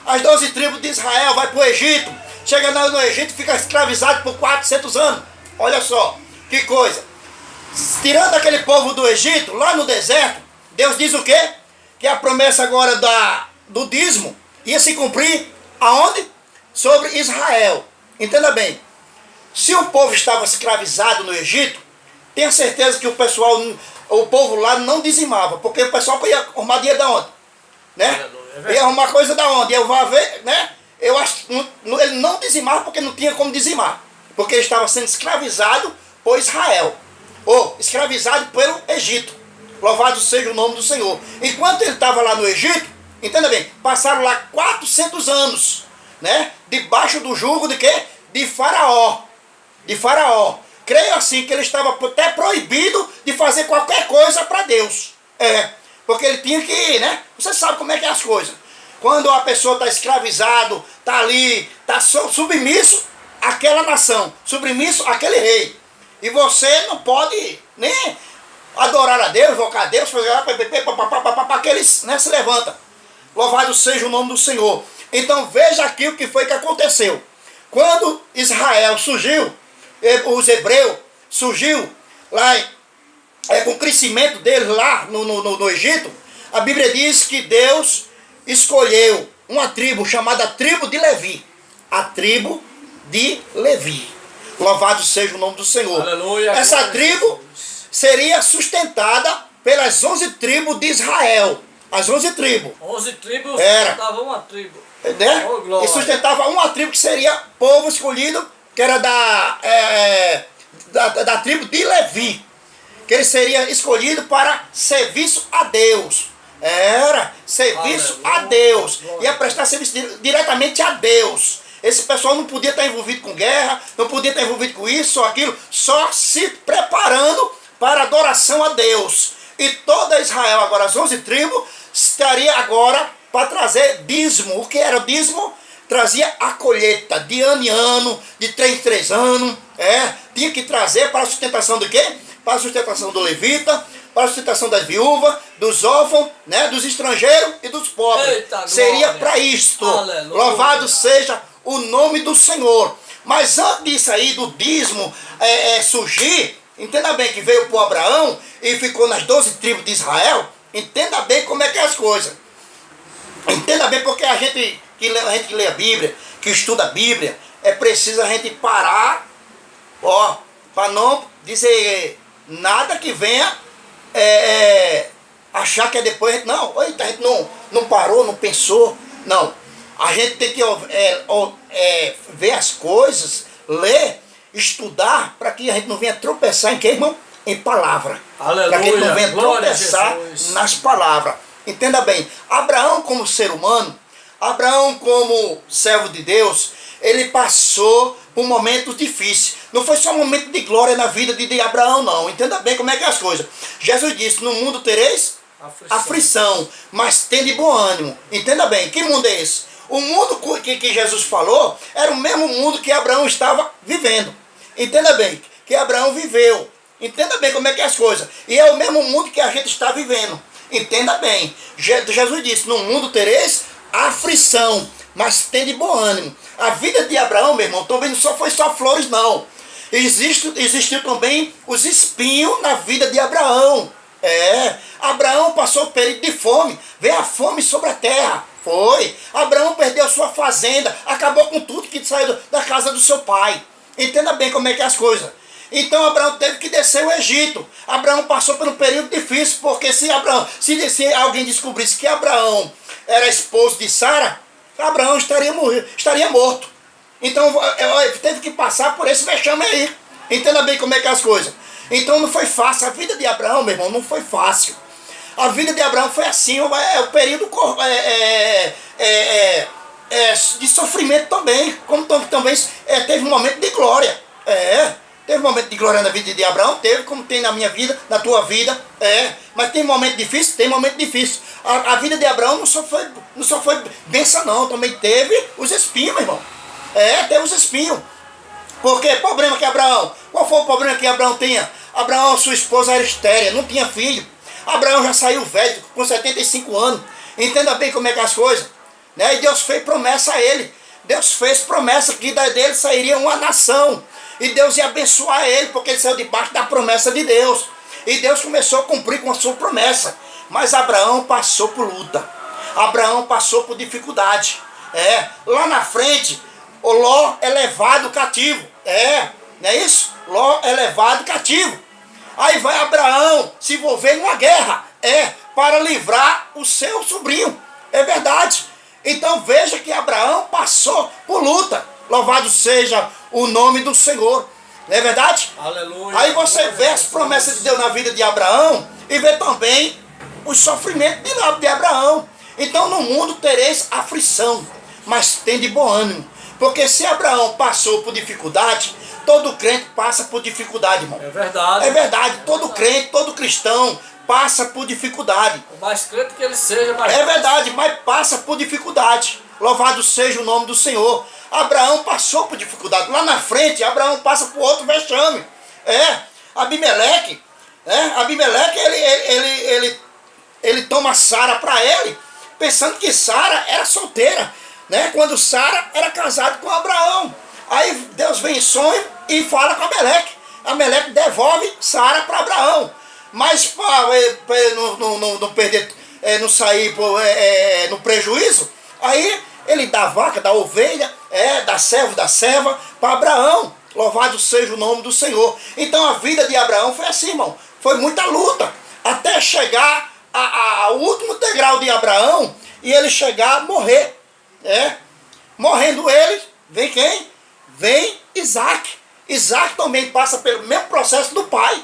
as 12 tribos de Israel vai para o Egito. Chega no Egito e fica escravizado por 400 anos. Olha só, que coisa. Tirando aquele povo do Egito, lá no deserto, Deus diz o quê? Que a promessa agora do dízimo ia se cumprir aonde? Sobre Israel. Entenda bem. Se o povo estava escravizado no Egito, tenha certeza que o povo lá não dizimava, porque o pessoal ia arrumar dinheiro da onde? Ia arrumar coisa da onde? Eu vou ver, Eu acho que ele não dizimava porque não tinha como dizimar, porque ele estava sendo escravizado por Israel, ou escravizado pelo Egito. Louvado seja o nome do Senhor. Enquanto ele estava lá no Egito, entenda bem, passaram lá 400 anos, debaixo do jugo de quê? De Faraó. Creio assim que ele estava até proibido de fazer qualquer coisa para Deus. Porque ele tinha que ir, Você sabe como é que é as coisas. Quando a pessoa está escravizado, está ali, está submisso, aquela nação, submisso àquele rei. E você não pode nem adorar a Deus, invocar a Deus, fazer que eles, né, se levanta. Louvado seja o nome do Senhor. Então veja aqui o que foi que aconteceu. Quando Israel surgiu, os hebreus surgiu lá com o crescimento deles lá no Egito, a Bíblia diz que Deus escolheu uma tribo chamada tribo de Levi. A tribo de Levi. Louvado seja o nome do Senhor. Aleluia. Essa tribo seria sustentada pelas 11 tribos de Israel. As 11 tribos. 11 tribos sustentavam uma tribo. Né? Oh, e sustentava uma tribo que seria povo escolhido, que era da tribo de Levi. Que ele seria escolhido para serviço a Deus. Era serviço a Deus. Ia prestar serviço diretamente a Deus. Esse pessoal não podia estar envolvido com guerra, não podia estar envolvido com isso ou aquilo, só se preparando para adoração a Deus. E toda Israel, agora as 11 tribos, estaria agora para trazer dízimo. O que era o dízimo? Trazia a colheita de ano em ano, de 3 em 3 anos. Tinha que trazer para a sustentação do quê? Para a sustentação do levita, para a sustentação das viúvas, dos órfãos, né, dos estrangeiros e dos pobres. Eita, seria para isto. Aleluia. Louvado seja o nome do Senhor. Mas antes disso aí, do dízimo surgir, entenda bem que veio por Abraão e ficou nas 12 tribos de Israel. Entenda bem como é que é as coisas. Entenda bem, porque a gente que lê a Bíblia, que estuda a Bíblia, é preciso a gente parar, para não dizer nada que venha achar que é depois. Não, a gente não parou, não pensou. Não. A gente tem que ver as coisas, ler, estudar, para que a gente não venha tropeçar em quê, irmão? Em palavra. Aleluia. Para que a gente não venha Glória tropeçar nas palavras. Entenda bem, Abraão como ser humano, Abraão como servo de Deus, ele passou por momentos difíceis. Não foi só um momento de glória na vida de Abraão, não. Entenda bem como é que é as coisas. Jesus disse, no mundo tereis aflição, mas tende bom ânimo. Entenda bem, que mundo é esse? O mundo que Jesus falou era o mesmo mundo que Abraão estava vivendo. Entenda bem, que Abraão viveu. Entenda bem como é que é as coisas. E é o mesmo mundo que a gente está vivendo. Entenda bem. Jesus disse, no mundo tereis aflição, mas tende bom ânimo. A vida de Abraão, meu irmão, também não foi só flores, não. Existiu também os espinhos na vida de Abraão. Abraão passou um período de fome. Veio a fome sobre a terra. Foi. Abraão perdeu sua fazenda. Acabou com tudo que saiu da casa do seu pai. Entenda bem como é que é as coisas. Então Abraão teve que descer o Egito. Abraão passou por um período difícil, porque se alguém descobrisse que Abraão era esposo de Sara, Abraão estaria morto. Então teve que passar por esse vexame aí. Entenda bem como é que é as coisas. Então não foi fácil. A vida de Abraão, meu irmão, não foi fácil. A vida de Abraão foi assim, o período de sofrimento também, como também teve um momento de glória. Teve um momento de glória na vida de Abraão, teve, como tem na minha vida, na tua vida, mas tem momento difícil, tem momento difícil. A vida de Abraão não só foi bênção não, também teve os espinhos, meu irmão. Teve os espinhos. Porque problema que Abraão, qual foi o problema que Abraão tinha? Abraão, sua esposa era estéril, não tinha filho. Abraão já saiu velho, com 75 anos. Entenda bem como é que é as coisas. Né? E Deus fez promessa a ele. Deus fez promessa que dele sairia uma nação. E Deus ia abençoar ele, porque ele saiu debaixo da promessa de Deus. E Deus começou a cumprir com a sua promessa. Mas Abraão passou por luta. Abraão passou por dificuldade. Lá na frente, o Ló é levado cativo. Não é isso? Ló é levado cativo. Aí vai Abraão se envolver em uma guerra. Para livrar o seu sobrinho. É verdade. Então veja que Abraão passou por luta. Louvado seja o nome do Senhor. Não é verdade? Aleluia. Aí você vê as promessas de Deus na vida de Abraão e vê também os sofrimentos de Abraão. Então no mundo tereis aflição, mas tende bom ânimo. Porque se Abraão passou por dificuldade, todo crente passa por dificuldade, irmão. É verdade. É verdade. Todo crente, todo cristão passa por dificuldade. O mais crente que ele seja, mas... É verdade, mas passa por dificuldade. Louvado seja o nome do Senhor. Abraão passou por dificuldade. Lá na frente, Abraão passa por outro vexame. Abimeleque, ele toma Sara para ele, pensando que Sara era solteira, né? Quando Sara era casada com Abraão. Aí Deus vem em sonho e fala com Abimeleque. Abimeleque devolve Sara para Abraão. Mas para não perder, não sair no prejuízo, aí ele dá a vaca, dá a ovelha, dá servo, dá serva para Abraão. Louvado seja o nome do Senhor. Então a vida de Abraão foi assim, irmão. Foi muita luta até chegar ao último degrau de Abraão e ele chegar a morrer. Morrendo ele, vem quem? Vem Isaac. Isaac também passa pelo mesmo processo do pai.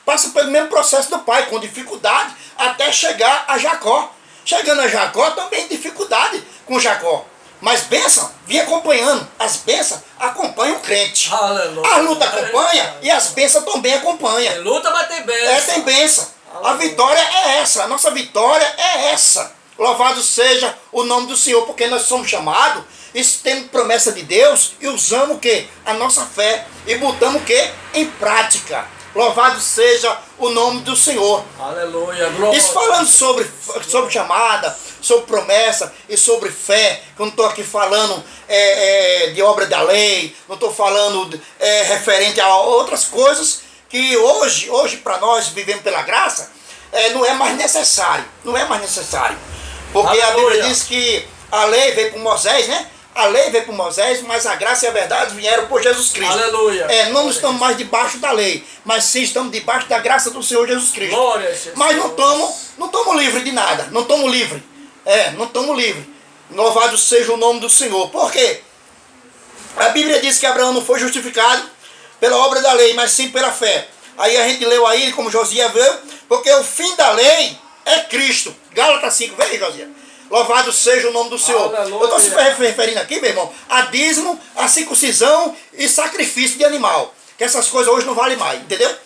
Passa pelo mesmo processo do pai, com dificuldade, até chegar a Jacó. Chegando a Jacó, também dificuldade com Jacó. Mas bênção, vinha acompanhando. As bênçãos acompanham o crente. Aleluia. A luta acompanha e as bênçãos também acompanham. Tem luta, mas tem bênção. Tem bênção. Aleluia. A vitória é essa. A nossa vitória é essa. Louvado seja o nome do Senhor, porque nós somos chamados, isso temos promessa de Deus e usamos o quê? A nossa fé. E botamos o quê? Em prática. Louvado seja o nome do Senhor. Aleluia, glória. Isso falando sobre chamada, sobre promessa e sobre fé, que eu não estou aqui falando de obra da lei, não estou falando referente a outras coisas que hoje para nós vivemos pela graça, não é mais necessário. Não é mais necessário. Porque a Bíblia diz que a lei veio por Moisés, né? A lei veio por Moisés, mas a graça e a verdade vieram por Jesus Cristo. Aleluia. Não estamos mais debaixo da lei, mas sim estamos debaixo da graça do Senhor Jesus Cristo. Glória a Jesus. Mas não estamos livres de nada. Não estamos livres. Não estamos livres. Louvado seja o nome do Senhor. Por quê? A Bíblia diz que Abraão não foi justificado pela obra da lei, mas sim pela fé. Aí a gente leu aí, como Josias viu, porque o fim da lei é Cristo. Gálatas 5, vem aí, Josias. Louvado seja o nome do Senhor. Aleluia. Eu estou se referindo aqui, meu irmão, a dízimo, a circuncisão e sacrifício de animal. Que essas coisas hoje não valem mais, entendeu?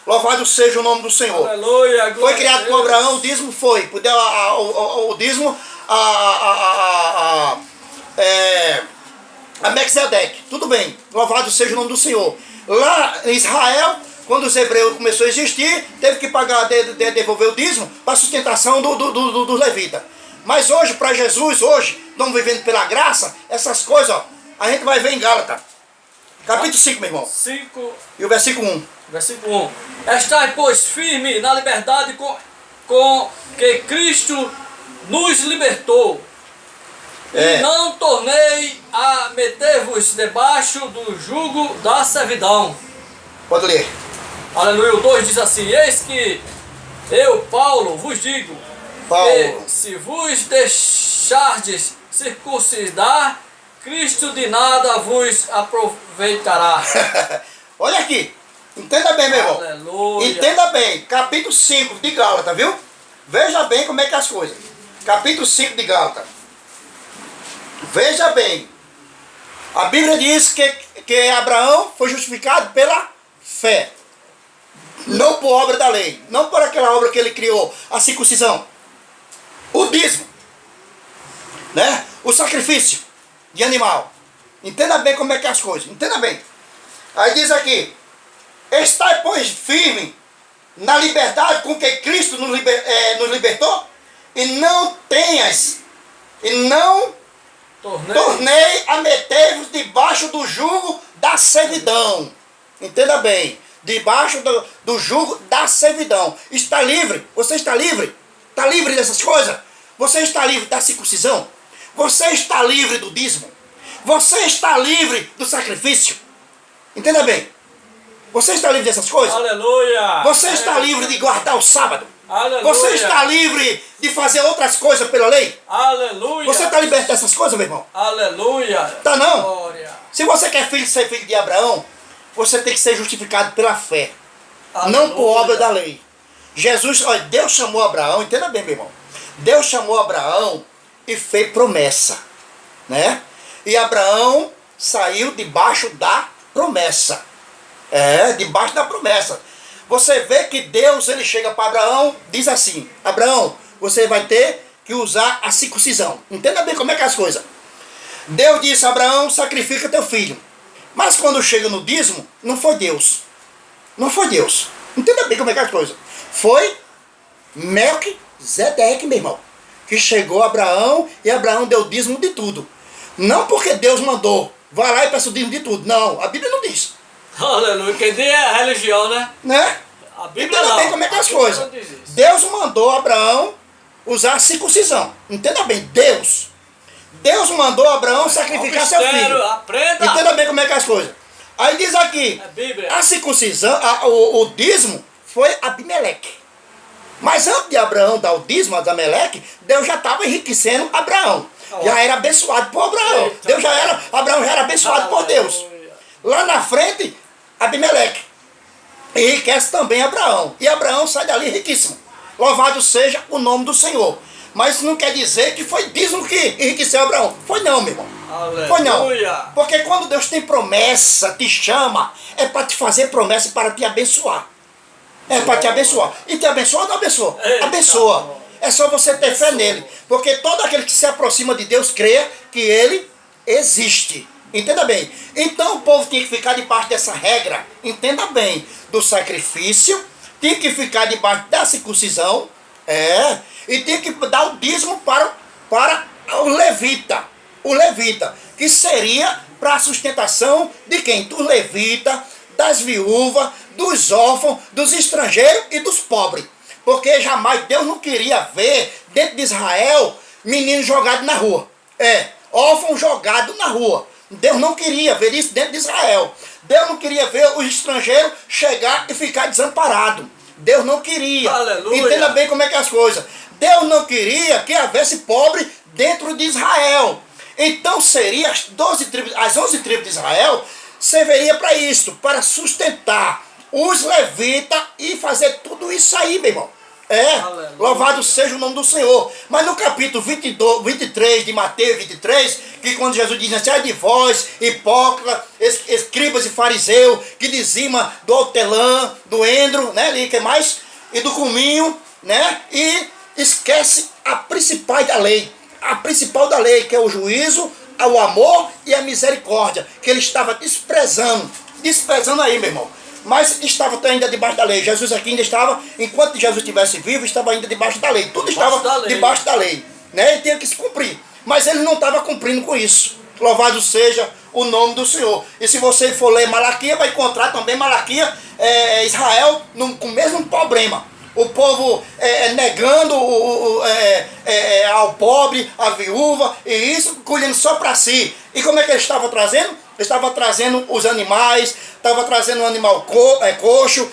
Louvado seja o nome do Senhor. Aleluia, foi criado por Abraão, o dízimo foi. O dízimo a Melquisedeque. Tudo bem. Louvado seja o nome do Senhor. Lá em Israel, quando os hebreus começaram a existir, teve que pagar, devolver o dízimo para a sustentação dos levitas. Mas hoje, para Jesus, hoje, estamos vivendo pela graça, essas coisas, ó, a gente vai ver em Gálatas. Capítulo 5, meu irmão. 5. E o versículo 1. Versículo 1. Estai, pois, firme na liberdade com que Cristo nos libertou. E não tornei a meter-vos debaixo do jugo da servidão. Pode ler. Aleluia. O 2 diz assim: eis que eu, Paulo, vos digo, que se vos deixardes circuncidar, Cristo de nada vos aproveitará. Olha aqui, entenda bem, meu irmão. Aleluia. Entenda bem, capítulo 5 de Gálatas, viu? Veja bem como é que é as coisas. Capítulo 5 de Gálatas. Veja bem. A Bíblia diz que Abraão foi justificado pela fé. Não por obra da lei. Não por aquela obra que ele criou, a circuncisão. O dízimo, né? O sacrifício de animal. Entenda bem como é que é as coisas. Entenda bem. Aí diz aqui: estai, pois, firme na liberdade com que Cristo nos libertou, e não tornei a meter-vos debaixo do jugo da servidão. Entenda bem. Debaixo do jugo da servidão. Está livre? Você está livre? Está livre dessas coisas? Você está livre da circuncisão? Você está livre do dízimo? Você está livre do sacrifício? Entenda bem. Você está livre dessas coisas? Aleluia. Você está livre de guardar o sábado? Aleluia. Você está livre de fazer outras coisas pela lei? Aleluia. Você está liberto dessas coisas, meu irmão? Aleluia. Tá não? Glória. Se você quer ser filho de Abraão, você tem que ser justificado pela fé. Aleluia. Não por obra da lei. Jesus, olha, Deus chamou Abraão, entenda bem, meu irmão. Deus chamou Abraão e fez promessa, né? E Abraão saiu debaixo da promessa. Debaixo da promessa. Você vê que Deus, ele chega para Abraão, diz assim: Abraão, você vai ter que usar a circuncisão. Entenda bem como é que é as coisas. Deus disse a Abraão, sacrifica teu filho. Mas quando chega no dízimo, não foi Deus. Não foi Deus. Entenda bem como é que é as coisas. Foi Melquisedeque, meu irmão, que chegou a Abraão e Abraão deu dízimo de tudo. Não porque Deus mandou, vai lá e peça o dízimo de tudo. Não, a Bíblia não diz. Aleluia, que é a religião, né? Né? A Bíblia Entenda não. bem como é que é as coisas. Deus mandou Abraão usar a circuncisão. Entenda bem, Deus mandou Abraão sacrificar seu filho. Aprenda. Entenda bem como é que é as coisas. Aí diz aqui, a circuncisão, o dízimo foi Abimeleque. Mas antes de Abraão dar o dízimo a Abimeleque, Deus já estava enriquecendo Abraão. Já era abençoado por Abraão. Abraão já era abençoado por Deus. Lá na frente, Abimeleque enriquece também Abraão. E Abraão sai dali riquíssimo. Louvado seja o nome do Senhor. Mas isso não quer dizer que foi dízimo que enriqueceu Abraão. Foi não, meu irmão. Aleluia. Foi não. Porque quando Deus tem promessa, te chama, é para te fazer promessa e para te abençoar. É para te abençoar. E te abençoa ou não abençoa? Abençoa. É só você ter fé nele. Porque todo aquele que se aproxima de Deus crê que ele existe. Entenda bem. Então o povo tinha que ficar debaixo dessa regra. Entenda bem. Do sacrifício. Tinha que ficar debaixo da circuncisão. E tinha que dar o dízimo para o levita. O levita. Que seria para a sustentação de quem? Do levita, das viúvas, dos órfãos, dos estrangeiros e dos pobres. Porque jamais Deus não queria ver dentro de Israel menino jogado na rua. Órfão jogado na rua. Deus não queria ver isso dentro de Israel. Deus não queria ver os estrangeiros chegar e ficar desamparado. Deus não queria. Aleluia. Entenda bem como é que é as coisas. Deus não queria que houvesse pobre dentro de Israel. Então seria as 11 tribos de Israel serviria para isso, para sustentar os levitas e fazer tudo isso aí, meu irmão. Louvado seja o nome do Senhor. Mas no capítulo 23 de Mateus 23, que quando Jesus diz assim, ai de vós, hipócritas, escribas e fariseus, que dizima do hortelã, do endro, né, que mais, e do cominho, né, e esquece a principal da lei. A principal da lei, que é o juízo, o amor e a misericórdia, que ele estava desprezando aí, meu irmão. Mas estava ainda debaixo da lei. Jesus aqui ainda estava, enquanto Jesus estivesse vivo, estava ainda debaixo da lei. Tudo estava debaixo da lei. Né? Ele tinha que se cumprir. Mas ele não estava cumprindo com isso. Louvado seja o nome do Senhor. E se você for ler Malaquias, vai encontrar também Malaquias, Israel, com o mesmo problema. O povo negando ao pobre, à viúva, e isso colhendo só para si. E como é que ele estava trazendo? Estava trazendo os animais, estava trazendo um animal coxo,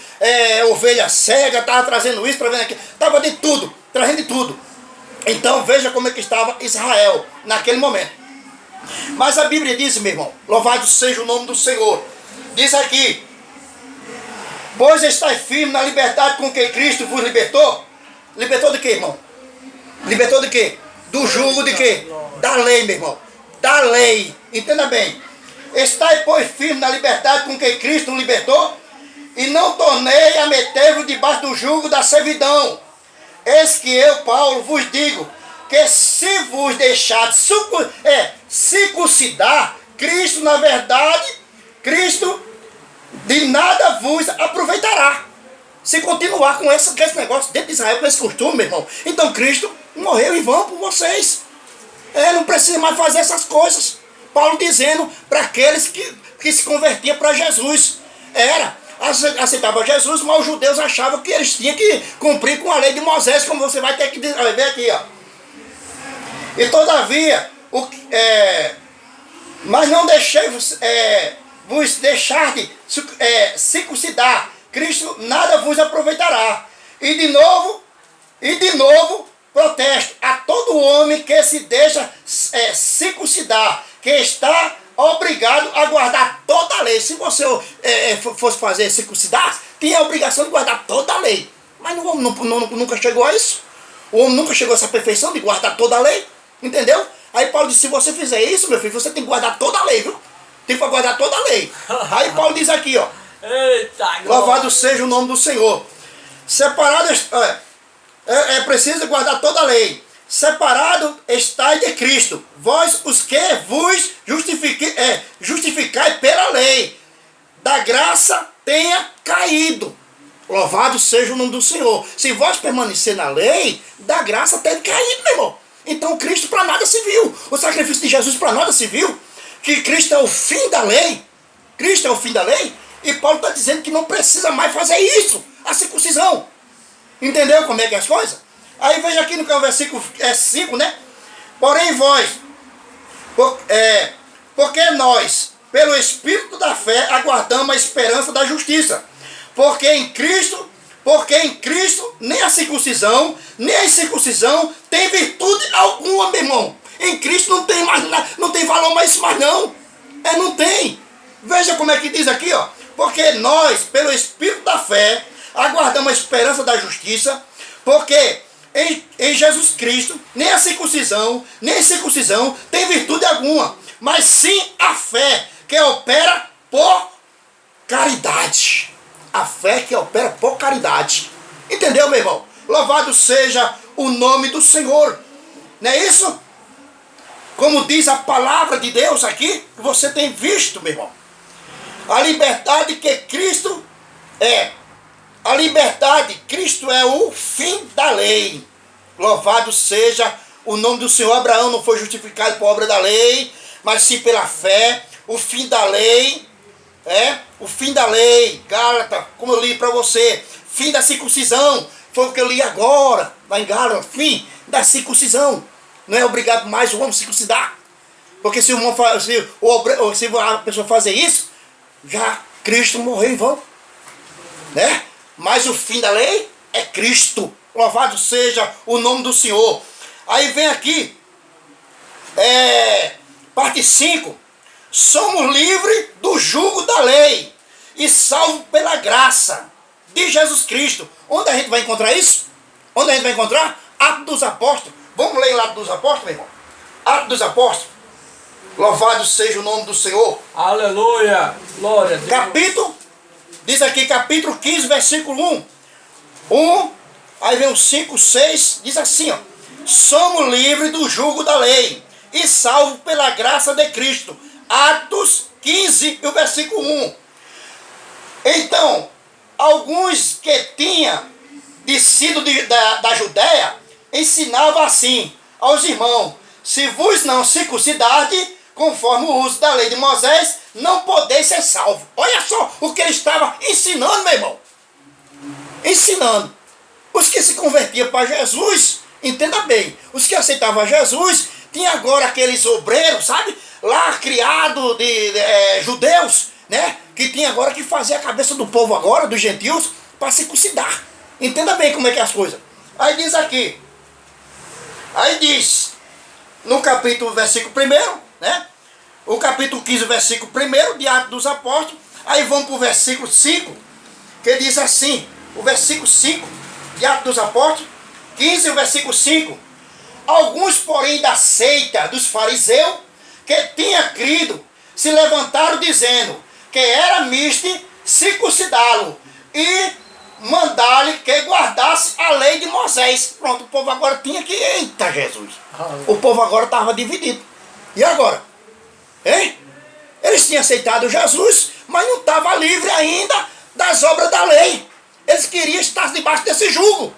ovelha cega, estava trazendo isso, trazendo aquilo, estava de tudo, trazendo de tudo. Então veja como é que estava Israel naquele momento. Mas a Bíblia diz, meu irmão, louvado seja o nome do Senhor, diz aqui, pois estáis firme na liberdade com que Cristo vos libertou. Libertou de quê, irmão? Libertou de quê? Do jugo de quê? Da lei, meu irmão. Da lei. Entenda bem. Estai, pois, firme na liberdade com que Cristo nos libertou, e não tornei a meter-vos debaixo do jugo da servidão. Eis que eu, Paulo, vos digo, que se vos deixar circuncidar, Cristo, na verdade, Cristo de nada vos aproveitará. Se continuar com esse negócio dentro de Israel, com esse costume, meu irmão. Então Cristo morreu em vão por vocês. Não precisa mais fazer essas coisas. Paulo dizendo para aqueles que se convertiam para Jesus. Aceitava Jesus, mas os judeus achavam que eles tinham que cumprir com a lei de Moisés, como você vai ter que ver aqui, ó. E todavia, mas não deixei vos deixar de circuncidar, Cristo nada vos aproveitará. E de novo, protesto a todo homem que se deixa circuncidar, que está obrigado a guardar toda a lei. Se você fosse fazer circuncidar, tinha a obrigação de guardar toda a lei. Mas o homem nunca chegou a isso. O homem nunca chegou a essa perfeição de guardar toda a lei. Entendeu? Aí Paulo disse, se você fizer isso, meu filho, você tem que guardar toda a lei, viu? Tem que guardar toda a lei. Aí Paulo diz aqui, ó. Eita, louvado seja o nome do Senhor. Separado, é preciso guardar toda a lei. separado estáis de Cristo, vós os que vos justificai pela lei, da graça tenha caído. Louvado seja o nome do Senhor. Se vós permanecer na lei, da graça teve caído, meu irmão. Então Cristo para nada se viu. O sacrifício de Jesus para nada se viu. Que Cristo é o fim da lei. Cristo é o fim da lei. E Paulo está dizendo que não precisa mais fazer isso. A circuncisão. Entendeu como é que é as coisas? Aí veja aqui no versículo 5, né? Porém vós, porque nós, pelo Espírito da fé, aguardamos a esperança da justiça. Porque em Cristo nem a circuncisão, nem a incircuncisão tem virtude alguma, meu irmão. Em Cristo não tem mais, não tem valor mais isso mais não. Não tem. Veja como é que diz aqui, ó. Porque nós, pelo Espírito da fé, aguardamos a esperança da justiça, porque em Jesus Cristo, nem a circuncisão, nem a incircuncisão tem virtude alguma, mas sim a fé que opera por caridade. A fé que opera por caridade. Entendeu, meu irmão? Louvado seja o nome do Senhor. Não é isso? Como diz a palavra de Deus aqui, que você tem visto, meu irmão. A liberdade que Cristo é. A liberdade, Cristo é o fim da lei. Louvado seja o nome do Senhor. Abraão não foi justificado por obra da lei, mas sim pela fé. O fim da lei o fim da lei. Gálatas, como eu li para você, fim da circuncisão. Foi o que eu li agora, lá em Gálatas, fim da circuncisão. Não é obrigado mais o homem circuncidar. Porque se a pessoa fazer isso, já Cristo morreu em vão. Né? Mas o fim da lei é Cristo. Louvado seja o nome do Senhor. Aí vem aqui, parte 5. Somos livres do jugo da lei e salvos pela graça de Jesus Cristo. Onde a gente vai encontrar isso? Onde a gente vai encontrar? Atos dos Apóstolos. Vamos ler lá Atos dos Apóstolos, meu irmão? Atos dos Apóstolos. Louvado seja o nome do Senhor. Aleluia. Glória a Deus. Capítulo, diz aqui, capítulo 15, versículo 1. Aí vem o 5, 6, diz assim, ó. Somos livres do jugo da lei e salvos pela graça de Cristo. Atos 15, o versículo 1. Então, alguns que tinham descido da Judéia ensinavam assim aos irmãos: se vos não circuncidade, conforme o uso da lei de Moisés, não podeis ser salvos. Olha só o que ele estava ensinando, meu irmão. Ensinando. Os que se convertiam para Jesus, entenda bem, os que aceitavam Jesus, tinha agora aqueles obreiros, sabe? Lá criado de judeus, né? Que tinha agora que fazer a cabeça do povo agora, dos gentios, para circuncidar. Entenda bem como é que é as coisas. Aí diz aqui. Aí diz, no capítulo, versículo 1, né? O capítulo 15, versículo 1 de Atos dos Apóstolos. Aí vamos para o versículo 5, que diz assim, o versículo 5 de Atos dos Apóstolos, 15, o versículo 5. Alguns, porém, da seita dos fariseus, que tinha crido, se levantaram dizendo que era misto circuncidá-lo e mandar-lhe que guardasse a lei de Moisés. Pronto, o povo agora tinha que... Eita, Jesus! O povo agora estava dividido. E agora? Hein? Eles tinham aceitado Jesus, mas não estava livre ainda das obras da lei. Eles queriam estar debaixo desse jugo.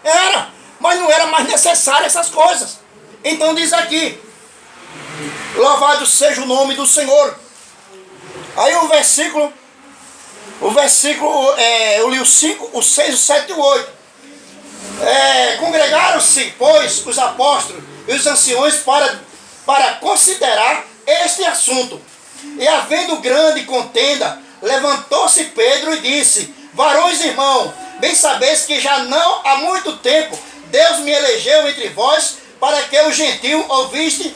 Era, mas não era mais necessário essas coisas. Então diz aqui, louvado seja o nome do Senhor. Aí o versículo, eu li o 5, o 6, o 7 e o 8. Congregaram-se, pois, os apóstolos e os anciões para considerar este assunto. E havendo grande contenda, levantou-se Pedro e disse: varões irmãos, bem sabeis que já não há muito tempo Deus me elegeu entre vós para que o gentil ouvisse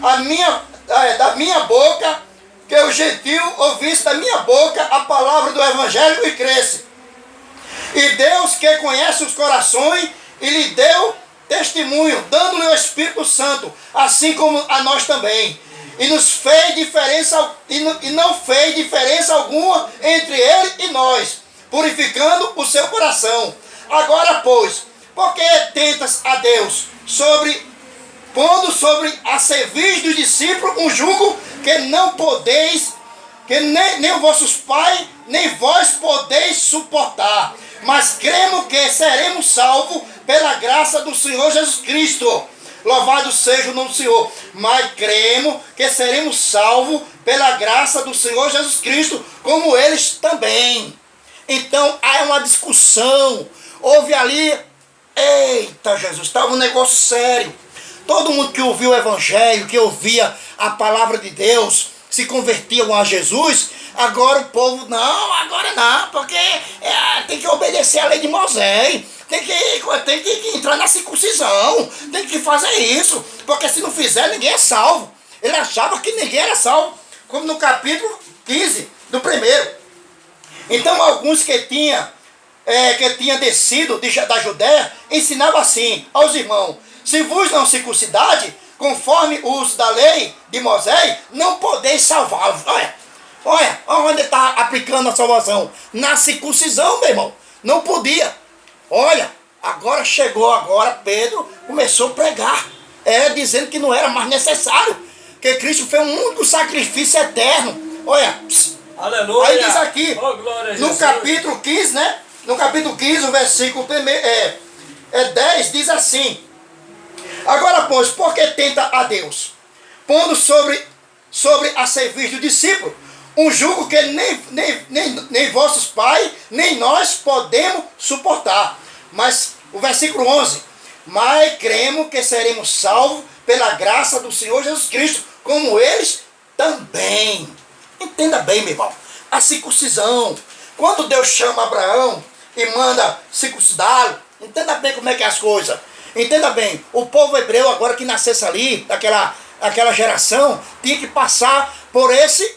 da minha boca, que o gentil ouvisse da minha boca a palavra do evangelho e cresce. E Deus, que conhece os corações, e lhe deu testemunho, dando-lhe o Espírito Santo, assim como a nós também. E não fez diferença alguma entre ele e nós, purificando o seu coração. Agora, pois, por que tentas a Deus sobre pondo sobre a cerviz dos discípulos um jugo que não podeis, que nem os vossos pais, nem vós podeis suportar. Mas cremos que seremos salvos pela graça do Senhor Jesus Cristo. Louvado seja o nome do Senhor. Mas cremos que seremos salvos pela graça do Senhor Jesus Cristo, como eles também. Então há uma discussão. Houve ali, eita Jesus, estava um negócio sério. Todo mundo que ouvia o Evangelho, que ouvia a palavra de Deus, se convertiam a Jesus. Agora o povo, não, agora não, porque tem que obedecer a lei de Moisés, tem que entrar na circuncisão, tem que fazer isso, porque se não fizer, ninguém é salvo. Ele achava que ninguém era salvo, como no capítulo 15 do primeiro. Então alguns que tinham descido da Judéia, ensinavam assim aos irmãos: se vos não circuncidade, conforme o uso da lei de Moisés, não podeis salvar-vos. Olha onde está aplicando a salvação. Na circuncisão, meu irmão. Não podia. Olha, Pedro começou a pregar. Dizendo que não era mais necessário. Que Cristo fez um único sacrifício eterno. Olha. Aleluia. Aí diz aqui, no capítulo 15, né? No capítulo 15, o versículo 10, diz assim: agora, pois, por que tenta a Deus, pondo sobre a cerviz do discípulo um jugo que nem vossos pais, nem nós podemos suportar? Mas, o versículo 11: mas cremos que seremos salvos pela graça do Senhor Jesus Cristo, como eles também. Entenda bem, meu irmão, a circuncisão, quando Deus chama Abraão e manda circuncidá-lo, entenda bem como é que é as coisas. Entenda bem, o povo hebreu agora que nascesse ali, daquela geração, tinha que passar por esse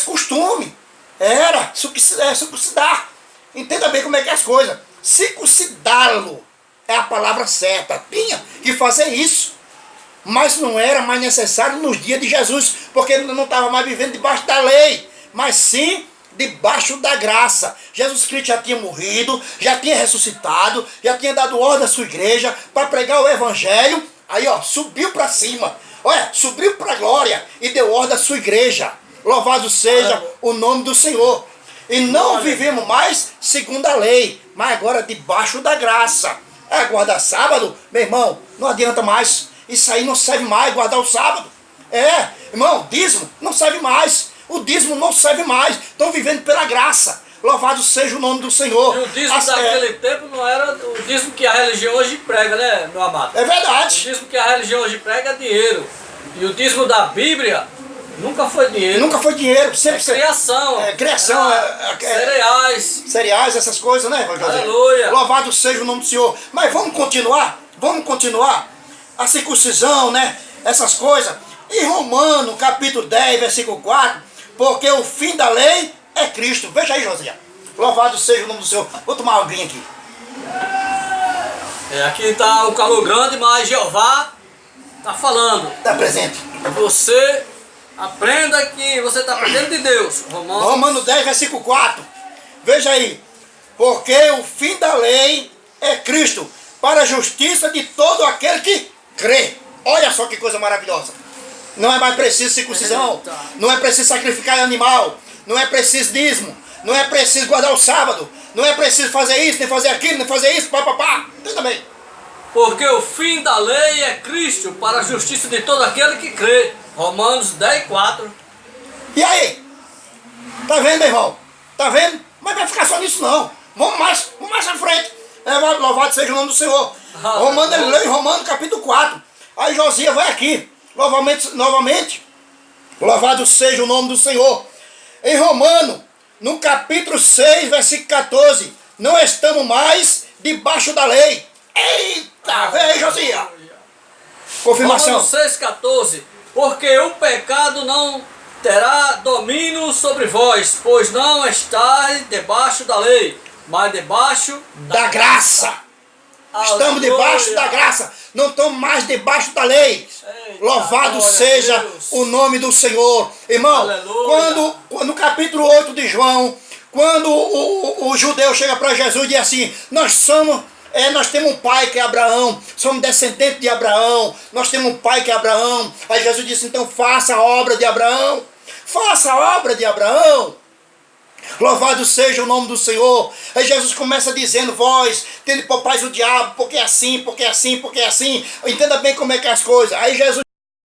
costume. Era circuncidar. Entenda bem como é que é as coisas. Circuncidá-lo é a palavra certa. Tinha que fazer isso. Mas não era mais necessário nos dias de Jesus, porque ele não estava mais vivendo debaixo da lei, mas sim debaixo da graça. Jesus Cristo já tinha morrido, já tinha ressuscitado, já tinha dado ordem à sua igreja para pregar o Evangelho. Aí subiu para cima, subiu para a glória e deu ordem à sua igreja. Louvado seja o nome do Senhor. E não vivemos mais segundo a lei, mas agora debaixo da graça. Guardar sábado, meu irmão, não adianta mais. Isso aí não serve mais, guardar o sábado. Irmão, dízimo não serve mais. O dízimo não serve mais. Estão vivendo pela graça. Louvado seja o nome do Senhor. E o dízimo daquele tempo não era o dízimo que a religião hoje prega, né, meu amado? É verdade. O dízimo que a religião hoje prega é dinheiro. E o dízimo da Bíblia nunca foi dinheiro. Nunca foi dinheiro. Sempre criação. Criação. Cereais. Cereais, essas coisas, né, José? Aleluia. Louvado seja o nome do Senhor. Mas vamos continuar. A circuncisão, né? Essas coisas. Em Romanos, capítulo 10, versículo 4, porque o fim da lei é Cristo. Veja aí, Josias. Louvado seja o nome do Senhor. Vou tomar uma aguinha aqui. Aqui está o calor grande, mas Jeová está falando. Está presente. Você aprenda que você está aprendendo de Deus. Romanos 10, versículo 4. Veja aí. Porque o fim da lei é Cristo, para a justiça de todo aquele que crê. Olha só que coisa maravilhosa. Não é mais preciso circuncisão. Não é preciso sacrificar animal. Não é preciso dízimo. Não é preciso guardar o sábado. Não é preciso fazer isso, nem fazer aquilo, nem fazer isso. Entenda bem. Porque o fim da lei é Cristo, para a justiça de todo aquele que crê. Romanos 10, 4. E aí? Tá vendo, meu irmão? Tá vendo? Mas vai ficar só nisso não. Vamos mais à frente. Louvado seja o nome do Senhor. Ele leu em Romanos capítulo 4. Aí Josias vai aqui. Novamente. Louvado seja o nome do Senhor. Em Romanos, no capítulo 6, versículo 14. Não estamos mais debaixo da lei. Eita, vem aí, Josias. Confirmação. Romanos 6, 14. Porque o pecado não terá domínio sobre vós, pois não estáis debaixo da lei, mas debaixo da graça. Estamos debaixo da graça. Não estamos mais debaixo da lei. Eita, louvado seja o nome do Senhor. Irmão, quando no capítulo 8 de João, quando o judeu chega para Jesus e diz assim: nós somos Nós temos um pai que é Abraão, somos descendentes de Abraão, nós temos um pai que é Abraão. Aí Jesus disse, então faça a obra de Abraão, faça a obra de Abraão. Louvado seja o nome do Senhor. Aí Jesus começa dizendo, vós tende por paz o diabo, porque é assim, porque é assim, porque é assim. Entenda bem como é que é as coisas. Aí Jesus